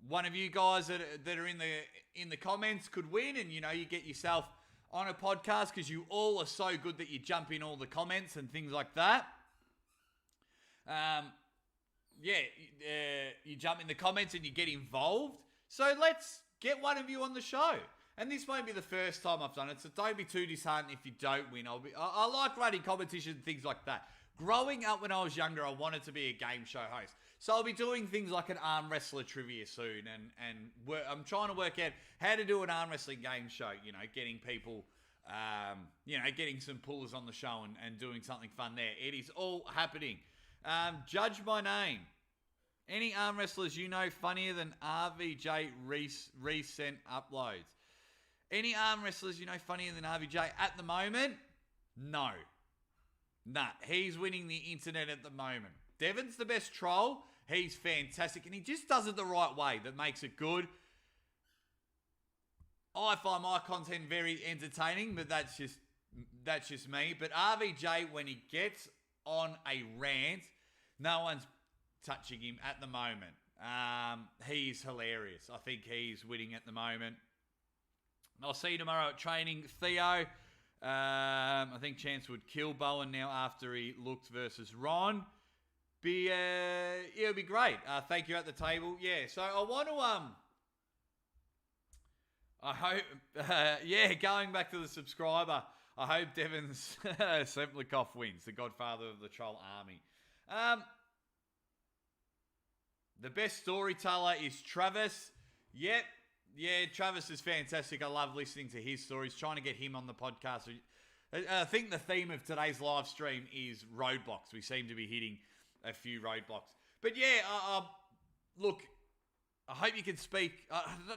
One of you guys that are in the comments could win, and you get yourself on a podcast because you all are so good that you jump in all the comments and things like that. You jump in the comments and you get involved. So let's get one of you on the show. And this won't be the first time I've done it, so don't be too disheartened if you don't win. I like running competitions and things like that. Growing up when I was younger, I wanted to be a game show host. So I'll be doing things like an arm wrestler trivia soon, and I'm trying to work out how to do an arm wrestling game show. Getting people, getting some pullers on the show and doing something fun there. It is all happening. Judge my name. Any arm wrestlers funnier than RVJ recent uploads? Any arm wrestlers funnier than RVJ at the moment? No. Nah, he's winning the internet at the moment. Devon's the best troll. He's fantastic, and he just does it the right way that makes it good. I find my content very entertaining, but that's just me. But RVJ, when he gets on a rant, no one's touching him at the moment. He's hilarious. I think he's winning at the moment. I'll see you tomorrow at training. Theo, I think Chance would kill Bowen now after he looked versus Ron. It'll be great. Thank you at the table. Yeah, so I want to I hope going back to the subscriber, I hope Devon's Semplikov wins, the godfather of the troll army. The best storyteller is Travis. Yep. Yeah, Travis is fantastic. I love listening to his stories, trying to get him on the podcast. I think the theme of today's live stream is roadblocks. We seem to be hitting a few roadblocks. But yeah, look, I hope you can speak.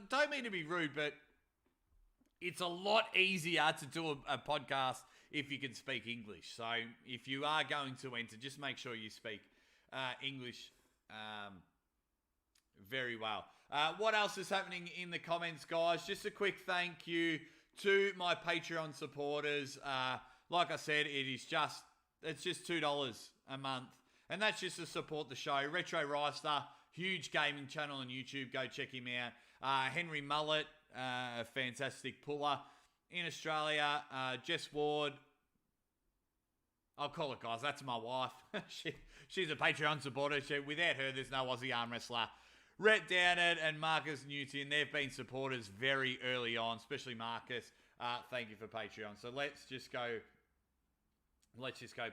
Don't mean to be rude, but it's a lot easier to do a podcast if you can speak English. So if you are going to enter, just make sure you speak English very well. What else is happening in the comments, guys? Just a quick thank you to my Patreon supporters. Like I said, it's just $2 a month. And that's just to support the show. Retro Rister, huge gaming channel on YouTube. Go check him out. Henry Mullet, a fantastic puller in Australia. Jess Ward. I'll call it, guys. That's my wife. She's a Patreon supporter. Without her, there's no Aussie arm wrestler. Rhett Downard and Marcus Newton, they've been supporters very early on, especially Marcus. Thank you for Patreon. So let's just go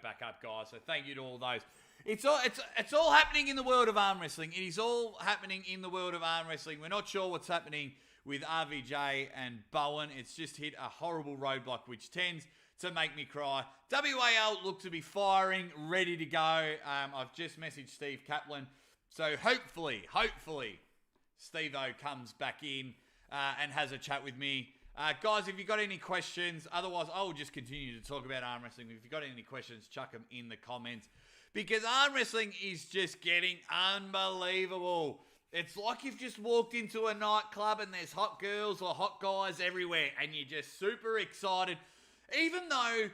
back up, guys. So thank you to all those. It's all happening in the world of arm wrestling. It is all happening in the world of arm wrestling. We're not sure what's happening with RVJ and Bowen. It's just hit a horrible roadblock, which tends to make me cry. WAL look to be firing, ready to go. I've just messaged Steve Kaplan. So hopefully, Steve-O comes back in and has a chat with me. Guys, if you've got any questions, otherwise I will just continue to talk about arm wrestling. If you've got any questions, chuck them in the comments. Because arm wrestling is just getting unbelievable. It's like you've just walked into a nightclub and there's hot girls or hot guys everywhere and you're just super excited. Even though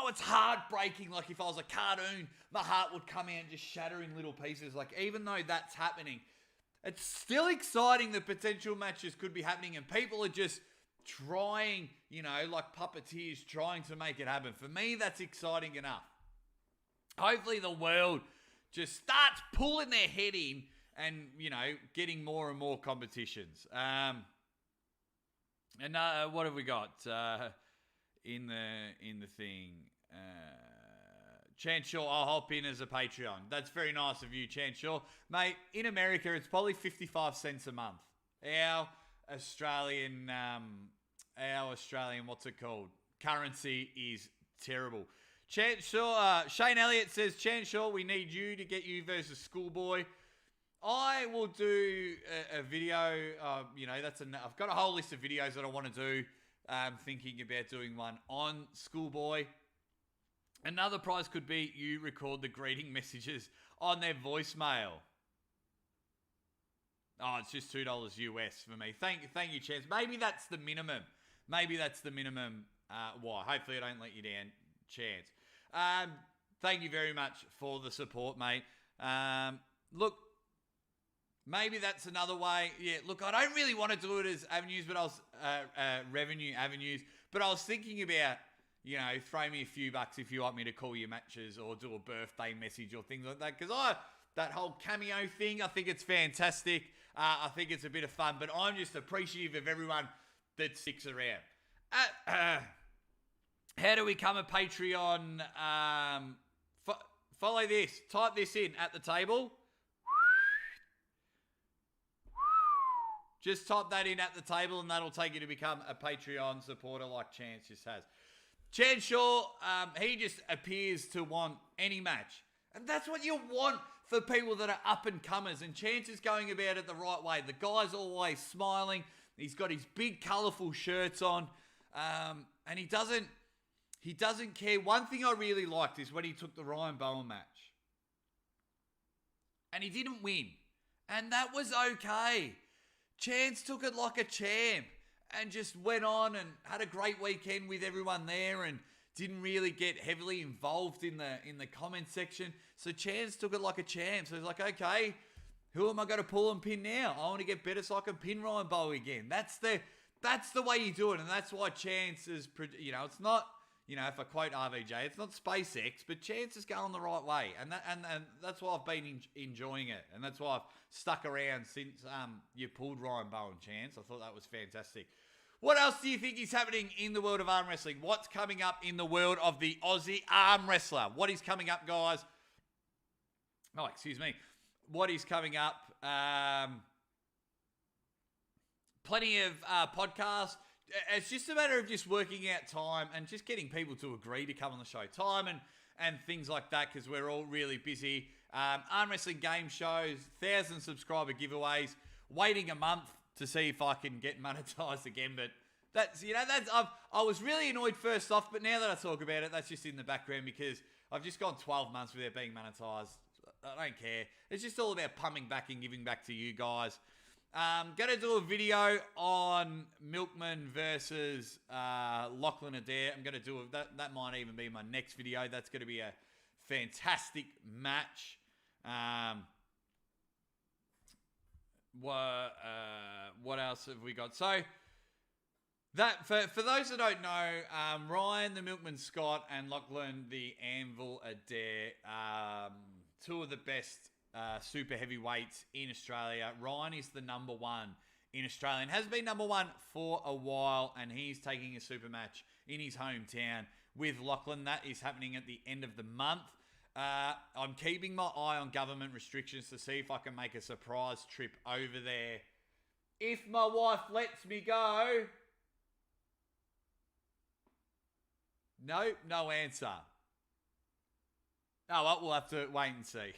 it's heartbreaking, like if I was a cartoon, my heart would come out and just shatter in little pieces. Like, even though that's happening, it's still exciting that potential matches could be happening and people are just trying, like puppeteers trying to make it happen. For me, that's exciting enough. Hopefully the world just starts pulling their head in and, getting more and more competitions. What have we got? In the thing, Chanshaw, I'll hop in as a Patreon. That's very nice of you, Chanshaw. Mate, in America, it's probably 55 cents a month. Our Australian, what's it called? Currency is terrible. Chanshaw, Shane Elliott says, Chanshaw, we need you to get you versus Schoolboy. I will do a video, I've got a whole list of videos that I want to do. I'm thinking about doing one on Schoolboy. Another prize could be you record the greeting messages on their voicemail. Oh, it's just $2 US for me. Thank you, Chance. Maybe that's the minimum. Why? Hopefully I don't let you down, Chance. Thank you very much for the support, mate. Look, maybe that's another way. Yeah, look, I don't really want to do it as avenues, but revenue avenues. But I was thinking about, throw me a few bucks if you want me to call your matches or do a birthday message or things like that. Because that whole cameo thing, I think it's fantastic. I think it's a bit of fun, but I'm just appreciative of everyone that sticks around. How do we become a Patreon? Follow this. Type this in at the table. Just type that in at the table and that'll take you to become a Patreon supporter like Chance just has. Chance Shaw, he just appears to want any match. And that's what you want for people that are up-and-comers. And Chance is going about it the right way. The guy's always smiling. He's got his big, colourful shirts on. And he doesn't care. One thing I really liked is when he took the Ryan Bowen match. And he didn't win. And that was okay. Chance took it like a champ and just went on and had a great weekend with everyone there and didn't really get heavily involved in the comment section. So Chance took it like a champ. So he's like, okay, who am I going to pull and pin now? I want to get better so I can pin Ryan Bowen again. That's the way you do it. And that's why Chance is, it's not, if I quote RVJ, it's not SpaceX, but Chance is going the right way. And that's why I've been enjoying it. And that's why I've stuck around since you pulled Ryan Bowen, Chance. I thought that was fantastic. What else do you think is happening in the world of arm wrestling? What's coming up in the world of the Aussie arm wrestler? What is coming up, guys? Oh, excuse me. What is coming up? Plenty of podcasts. It's just a matter of just working out time and just getting people to agree to come on the show. Time and things like that because we're all really busy. Arm wrestling game shows, 1,000 subscriber giveaways, waiting a month to see if I can get monetized again. But I was really annoyed first off, but now that I talk about it, that's just in the background because I've just gone 12 months without being monetized. I don't care. It's just all about pumping back and giving back to you guys. Going to do a video on Milkman versus Lachlan Adair. I'm going to do that might even be my next video. That's going to be a fantastic match. What else have we got? So that for those that don't know, Ryan the Milkman Scott and Lachlan the Anvil Adair, two of the best super heavyweights in Australia. Ryan is the number one in Australia and has been number one for a while, and he's taking a super match in his hometown with Lachlan. That is happening at the end of the month. I'm keeping my eye on government restrictions to see if I can make a surprise trip over there. If my wife lets me go. No answer. Oh, well, we'll have to wait and see.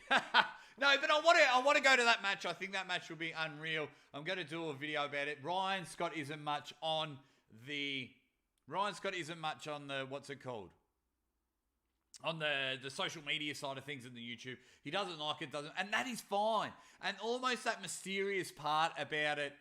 No, but I want to go to that match. I think that match will be unreal. I'm going to do a video about it. Ryan Scott isn't much on the what's it called? On the social media side of things and the YouTube. He doesn't like it, and that is fine. And almost that mysterious part about it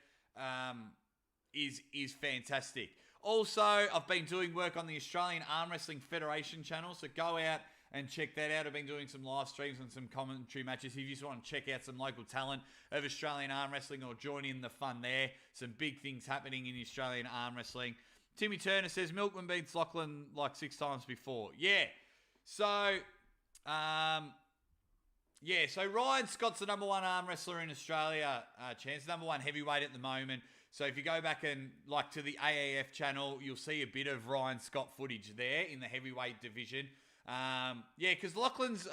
is fantastic. Also, I've been doing work on the Australian Arm Wrestling Federation channel, so go out and check that out. I've been doing some live streams and some commentary matches. If you just want to check out some local talent of Australian arm wrestling or join in the fun there, some big things happening in Australian arm wrestling. Timmy Turner says Milkman beats Lachlan like 6 times before. Yeah. So Ryan Scott's the number one arm wrestler in Australia. Chance, number one heavyweight at the moment. So if you go back and to the AAF channel, you'll see a bit of Ryan Scott footage there in the heavyweight division. Because Lachlan's,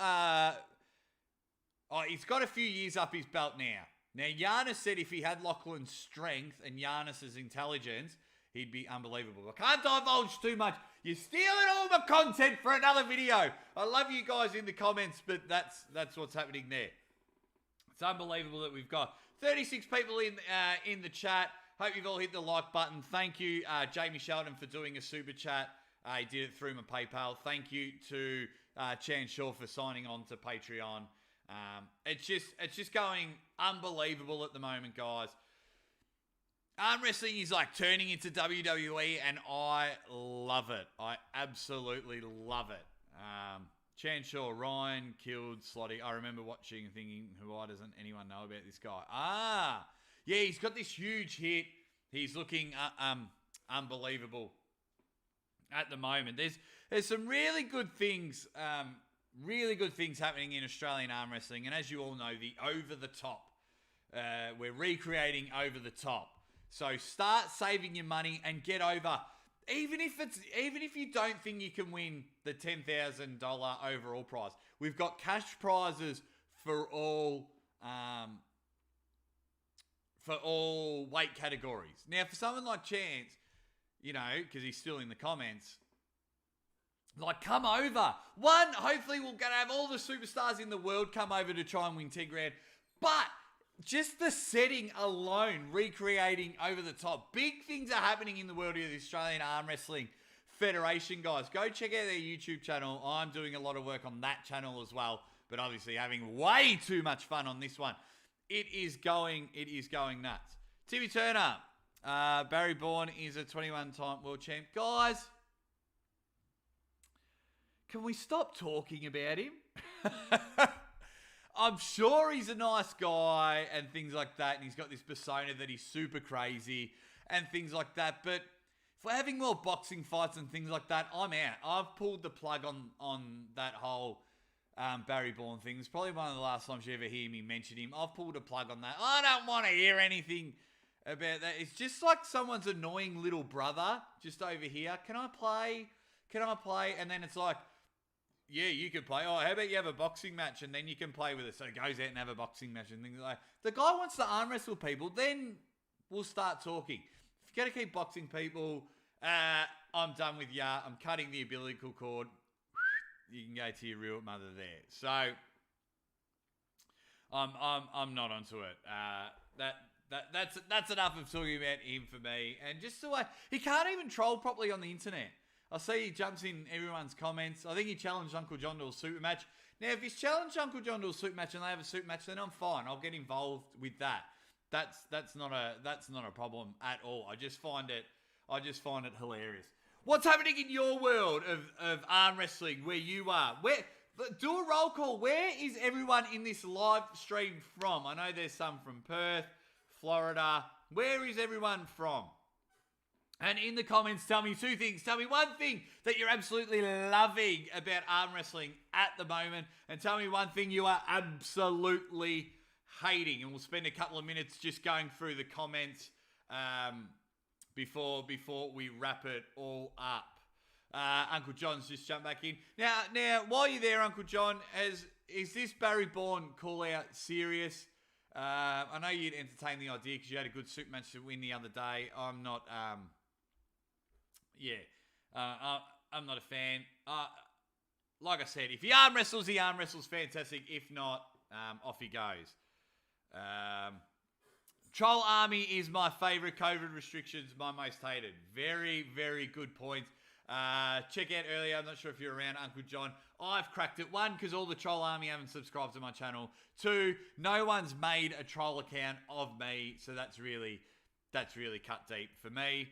he's got a few years up his belt now. Now, Giannis said if he had Lachlan's strength and Giannis's intelligence, he'd be unbelievable. I can't divulge too much. You're stealing all my content for another video. I love you guys in the comments, but that's what's happening there. It's unbelievable that we've got 36 people in the chat. Hope you've all hit the like button. Thank you, Jamie Sheldon, for doing a super chat. He did it through my PayPal. Thank you to Chan Shaw for signing on to Patreon. It's just going unbelievable at the moment, guys. Arm wrestling is like turning into WWE, and I love it. I absolutely love it. Chanshaw Ryan killed Slotty. I remember watching and thinking, why doesn't anyone know about this guy? Yeah, he's got this huge hit. He's looking unbelievable at the moment. There's some really good things happening in Australian arm wrestling, and as you all know, the over the top. We're recreating over the top. So start saving your money and get over. Even if you don't think you can win the $10,000 overall prize, we've got cash prizes for all weight categories. Now, for someone like Chance, because he's still in the comments, like, come over. One, hopefully we're going to have all the superstars in the world come over to try and win 10 grand. But just the setting alone, recreating over the top. Big things are happening in the world of the Australian Arm Wrestling Federation, guys. Go check out their YouTube channel. I'm doing a lot of work on that channel as well, but obviously having way too much fun on this one. It is going nuts. Timmy Turner, Barry Bourne is a 21-time world champ. Guys, can we stop talking about him? I'm sure he's a nice guy and things like that, and he's got this persona that he's super crazy and things like that. But if we're having more boxing fights and things like that, I'm out. I've pulled the plug on that whole Barry Bourne thing. It's probably one of the last times you ever hear me mention him. I've pulled a plug on that. I don't want to hear anything about that. It's just like someone's annoying little brother just over here. Can I play? And then it's like, yeah, you could play. Oh, how about you have a boxing match and then you can play with it? So he goes out and have a boxing match and things like that. The guy wants to arm wrestle people, then we'll start talking. If you're going to keep boxing people, I'm done with ya. I'm cutting the umbilical cord. You can go to your real mother there. So I'm not onto it. That's enough of talking about him for me. And just the way he can't even troll properly on the internet. I see he jumps in everyone's comments. I think he challenged Uncle John to a super match. Now, if he's challenged Uncle John to a super match and they have a super match, then I'm fine. I'll get involved with that. That's not a problem at all. I just find it hilarious. What's happening in your world of arm wrestling where you are? Do a roll call. Where is everyone in this live stream from? I know there's some from Perth, Florida. Where is everyone from? And in the comments, tell me two things. Tell me one thing that you're absolutely loving about arm wrestling at the moment, and tell me one thing you are absolutely hating. And we'll spend a couple of minutes just going through the comments before we wrap it all up. Uncle John's just jumped back in. Now, while you're there, Uncle John, is this Barry Bourne call out serious? I know you'd entertain the idea because you had a good super match to win the other day. I'm not. I'm not a fan. Like I said, if he arm wrestles, fantastic. If not, off he goes. Troll Army is my favourite. COVID restrictions, my most hated. Very, very good point. Check out earlier. I'm not sure if you're around, Uncle John. I've cracked it. One, because all the Troll Army haven't subscribed to my channel. Two, no one's made a troll account of me, so that's really cut deep for me.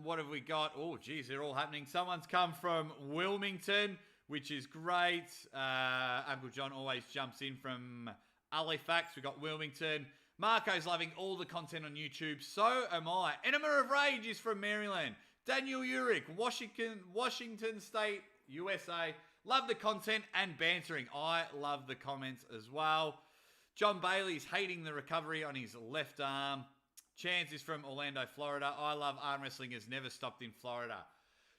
What have we got? Oh, geez, they're all happening. Someone's come from Wilmington, which is great. Uncle John always jumps in from Halifax. We've got Wilmington. Marco's loving all the content on YouTube. So am I. Enema of Rage is from Maryland. Daniel Urick, Washington State, USA. Love the content and bantering. I love the comments as well. John Bailey's hating the recovery on his left arm. Chance is from Orlando, Florida. I love arm wrestling has never stopped in Florida.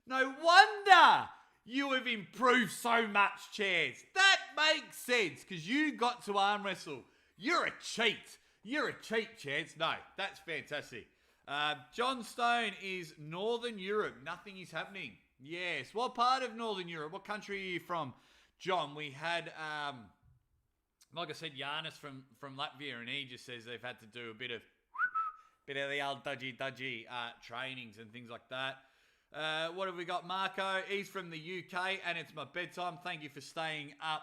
No wonder you have improved so much, Chance. That makes sense because you got to arm wrestle. You're a cheat. You're a cheat, Chance. No, that's fantastic. John Stone is Northern Europe. Nothing is happening. Yes. What part of Northern Europe? What country are you from, John? We had, like I said, Giannis from Latvia, and he just says they've had to do a bit of the old dodgy trainings and things like that. What have we got? Marco, he's from the UK, and it's my bedtime. Thank you for staying up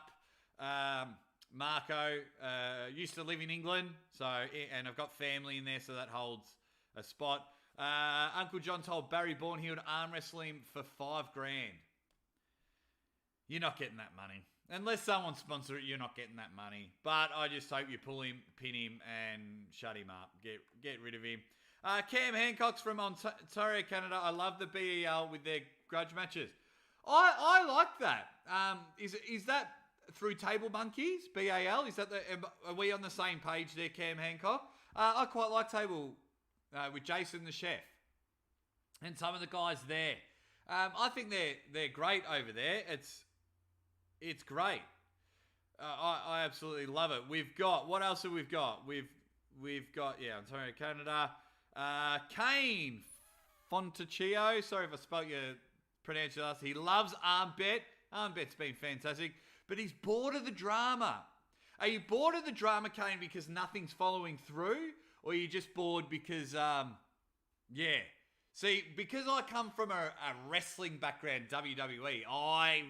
Marco used to live in England, and I've got family in there, so that holds a spot. Uncle John told Barry Bourne he would arm wrestle him for $5,000. You're not getting that money. Unless someone sponsor it, you're not getting that money. But I just hope you pull him, pin him, and shut him up. Get rid of him. Cam Hancock's from Ontario, Canada. I love the BEL with their grudge matches. I like that. Is that through Table Monkeys, BAL? Are we on the same page there, Cam Hancock? I quite like Table with Jason the Chef and some of the guys there. I think they're great over there. It's great. I absolutely love it. We've got, what else have we got? We've got, Ontario, Canada. Kane Fontecchio. Sorry if I spelt your pronunciation. He loves Armbet. Armbet's been fantastic. But he's bored of the drama. Are you bored of the drama, Kane, because nothing's following through? Or are you just bored because, See, because I come from a wrestling background, WWE, I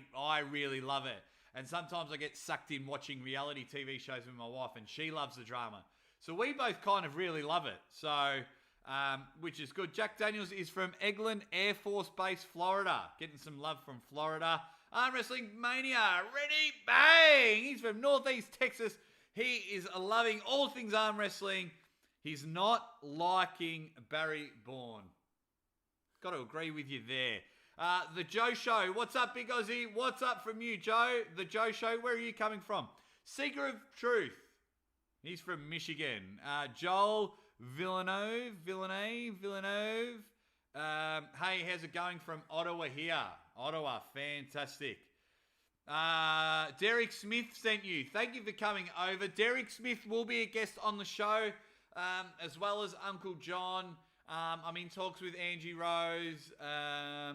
really love it. And sometimes I get sucked in watching reality TV shows with my wife, and she loves the drama. So we both kind of really love it. So, which is good. Jack Daniels is from Eglin Air Force Base, Florida. Getting some love from Florida. Arm Wrestling Mania, ready, bang! He's from Northeast Texas. He is loving all things arm wrestling. He's not liking Barry Bourne. Got to agree with you there. The Joe Show. What's up, Big Aussie? What's up from you, Joe? The Joe Show. Where are you coming from? Seeker of Truth. He's from Michigan. Joel Villeneuve. Hey, how's it going from Ottawa here? Ottawa, fantastic. Derek Smith sent you. Thank you for coming over. Derek Smith will be a guest on the show, as well as Uncle John. I'm in talks with Angie Rose. I've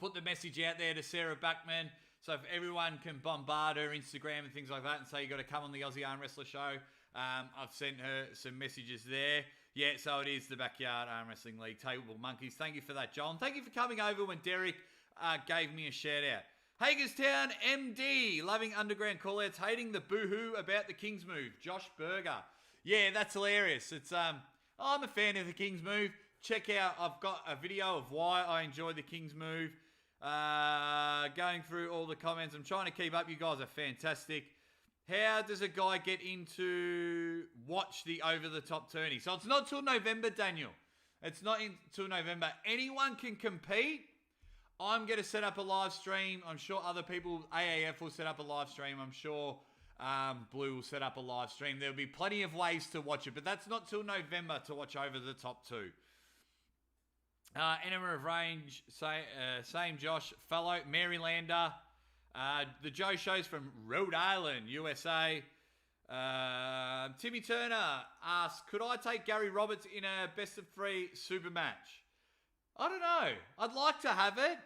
put the message out there to Sarah Backman. So if everyone can bombard her Instagram and things like that and say you got to come on the Aussie Arm Wrestler show, I've sent her some messages there. Yeah, so it is the Backyard Arm Wrestling League, Table Monkeys. Thank you for that, John. Thank you for coming over when Derek gave me a shout out. Hagerstown MD, loving underground callouts, hating the boohoo about the King's move. Josh Berger. Yeah, that's hilarious. It's I'm a fan of the King's move. Check out, I've got a video of why I enjoy the King's move. Going through all the comments. I'm trying to keep up. You guys are fantastic. How does a guy get into watch the over-the-top tourney? So it's not till November, Daniel. It's not until November. Anyone can compete. I'm going to set up a live stream. I'm sure other people, AAF will set up a live stream. I'm sure Blue will set up a live stream. There'll be plenty of ways to watch it, but that's not till November to watch over the top two. Enema of Range, same Josh, fellow Marylander. The Joe Show's from Rhode Island, USA. Timmy Turner asks, could I take Gary Roberts in a best of three super match? I don't know. I'd like to have it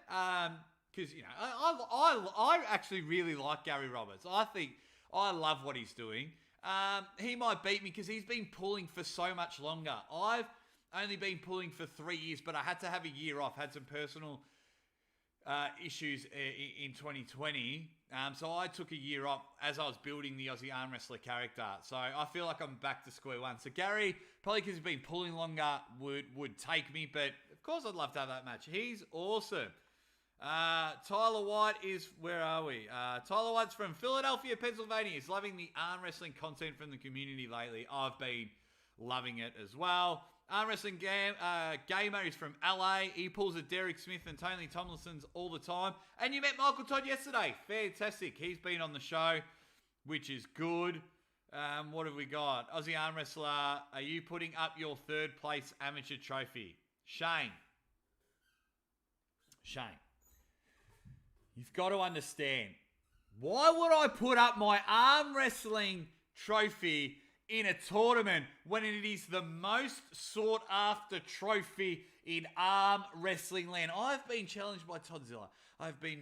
because, you know, I actually really like Gary Roberts. I think I love what he's doing. He might beat me because he's been pulling for so much longer. I've only been pulling for 3 years, but I had to have a year off. Had some personal issues in 2020. So I took a year off as I was building the Aussie Arm Wrestler character. So I feel like I'm back to square one. So Gary, probably because he's been pulling longer, would take me. But of course I'd love to have that match. He's awesome. Tyler White is, where are we? Tyler White's from Philadelphia, Pennsylvania. He's loving the arm wrestling content from the community lately. I've been loving it as well. Arm Wrestling Gamer is from LA. He pulls a Derek Smith and Tony Tomlinson's all the time. And you met Michael Todd yesterday. Fantastic. He's been on the show, which is good. What have we got? Aussie Arm Wrestler, are you putting up your third place amateur trophy? Shane. You've got to understand. Why would I put up my arm wrestling trophy in a tournament when it is the most sought after trophy in arm wrestling land? I've been challenged by Toddzilla. I've been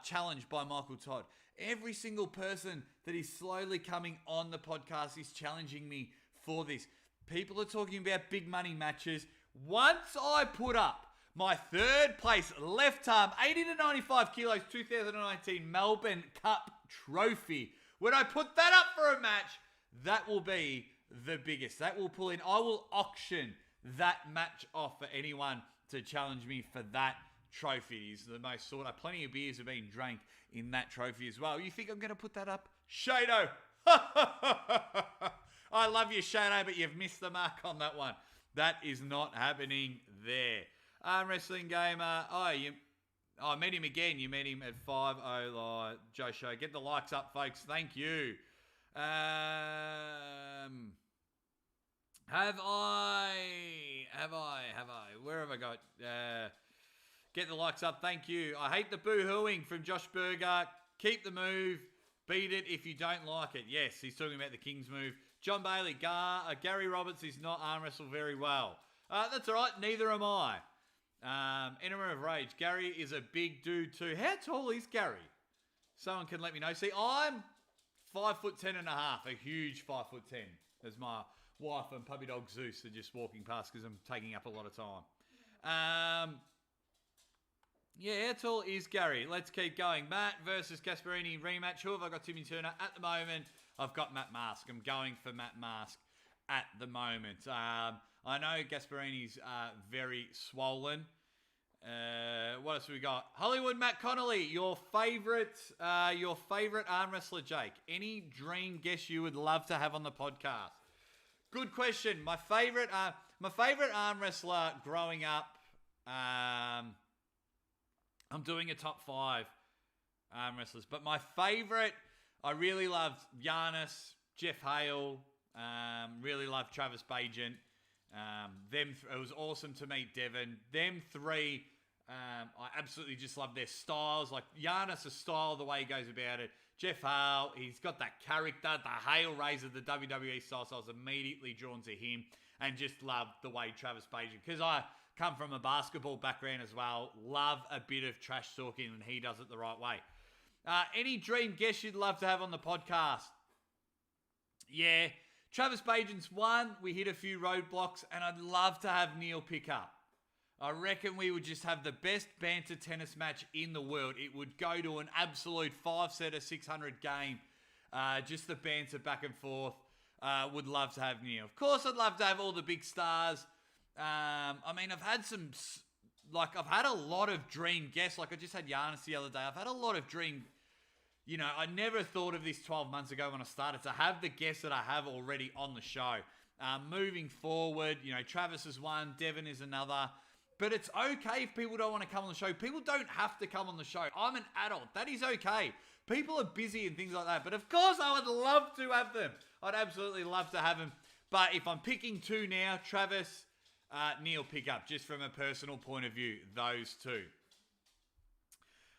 challenged by Michael Todd. Every single person that is slowly coming on the podcast is challenging me for this. People are talking about big money matches. Once I put up my third place left arm, 80 to 95 kilos, 2019 Melbourne Cup trophy. When I put that up for a match, that will be the biggest. That will pull in. I will auction that match off for anyone to challenge me for that trophy. It's the most sought after. Plenty of beers have been drank in that trophy as well. You think I'm going to put that up? Shado. I love you, Shado, but you've missed the mark on that one. That is not happening there. Wrestling Gamer. I met him again. You met him at 5:00 Joe Show. Get the likes up, folks. Thank you. Have I? Where have I got? Get the likes up. Thank you. I hate the boo-hooing from Josh Berger. Keep the move. Beat it if you don't like it. Yes, he's talking about the King's move. John Bailey. Gary Roberts is not arm wrestle very well. That's all right. Neither am I. Enema of Rage. Gary is a big dude too. How tall is Gary? Someone can let me know. See, I'm 5'10" and a half. A huge 5'10". As my wife and puppy dog Zeus are just walking past because I'm taking up a lot of time. Yeah, how tall is Gary? Let's keep going. Matt versus Gasparini rematch. Who have I got? Timmy Turner. At the moment, I've got Matt Mask. I'm going for Matt Mask at the moment. I know Gasparini's very swollen. What else have we got? Hollywood Matt Connolly, your favorite arm wrestler, Jake. Any dream guest you would love to have on the podcast? Good question. My favorite arm wrestler growing up. I'm doing a top 5 arm wrestlers, but my favorite, I really loved Giannis, Jeff Hale. Really loved Travis Bagent. It was awesome to meet Devin. Them three, I absolutely just love their styles. Like Giannis' style, the way he goes about it. Jeff Hale, he's got that character, the Hale Razor, the WWE style. So I was immediately drawn to him and just loved the way Travis Bagent, because I come from a basketball background as well. Love a bit of trash talking, and he does it the right way. Any dream guest you'd love to have on the podcast? Yeah. Travis Bagent's one. We hit a few roadblocks, and I'd love to have Neil pick up. I reckon we would just have the best banter tennis match in the world. It would go to an absolute 5-setter, 600 game. Just the banter back and forth. Would love to have Neil. Of course, I'd love to have all the big stars. I mean, I've had a lot of dream guests. Like I just had Giannis the other day. I've had a lot of dream. You know, I never thought of this 12 months ago when I started to have the guests that I have already on the show. Moving forward, you know, Travis is one, Devin is another. But it's okay if people don't want to come on the show. People don't have to come on the show. I'm an adult. That is okay. People are busy and things like that. But of course, I would love to have them. I'd absolutely love to have them. But if I'm picking two now, Travis, Neil pick up, just from a personal point of view, those two.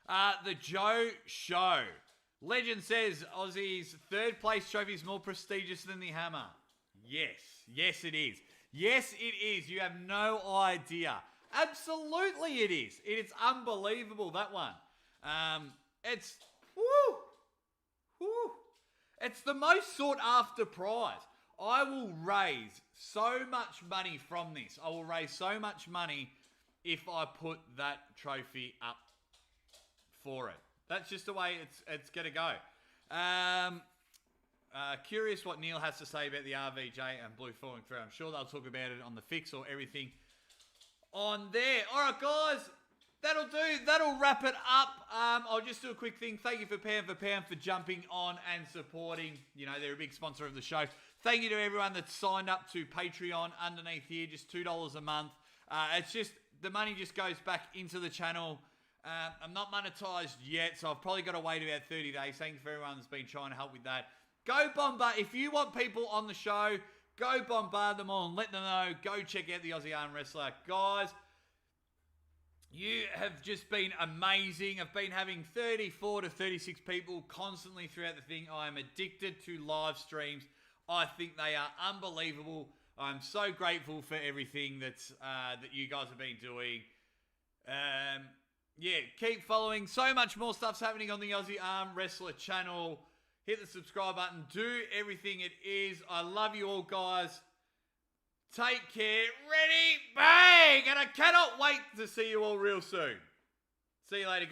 The Joe Show. Legend says Aussie's third place trophy is more prestigious than the hammer. Yes. Yes, it is. Yes, it is. You have no idea. Absolutely it is. It's unbelievable, that one. It's the most sought after prize. I will raise so much money from this. I will raise so much money if I put that trophy up for it. That's just the way it's going to go. Curious what Neil has to say about the RVJ and Blue falling through. I'm sure they'll talk about it on the fix or everything on there. All right, guys. That'll do. That'll wrap it up. I'll just do a quick thing. Thank you for Pound for jumping on and supporting. You know, they're a big sponsor of the show. Thank you to everyone that's signed up to Patreon underneath here. Just $2 a month. It's just, the money just goes back into the channel. I'm not monetized yet, so I've probably got to wait about 30 days. Thank you for everyone that's been trying to help with that. Go bombard. If you want people on the show, go bombard them all and let them know. Go check out the Aussie Arm Wrestler. Guys, you have just been amazing. I've been having 34 to 36 people constantly throughout the thing. I am addicted to live streams. I think they are unbelievable. I'm so grateful for everything that you guys have been doing. Yeah, keep following. So much more stuff's happening on the Aussie Arm Wrestler channel. Hit the subscribe button. Do everything it is. I love you all, guys. Take care. Ready? Bang! And I cannot wait to see you all real soon. See you later, guys.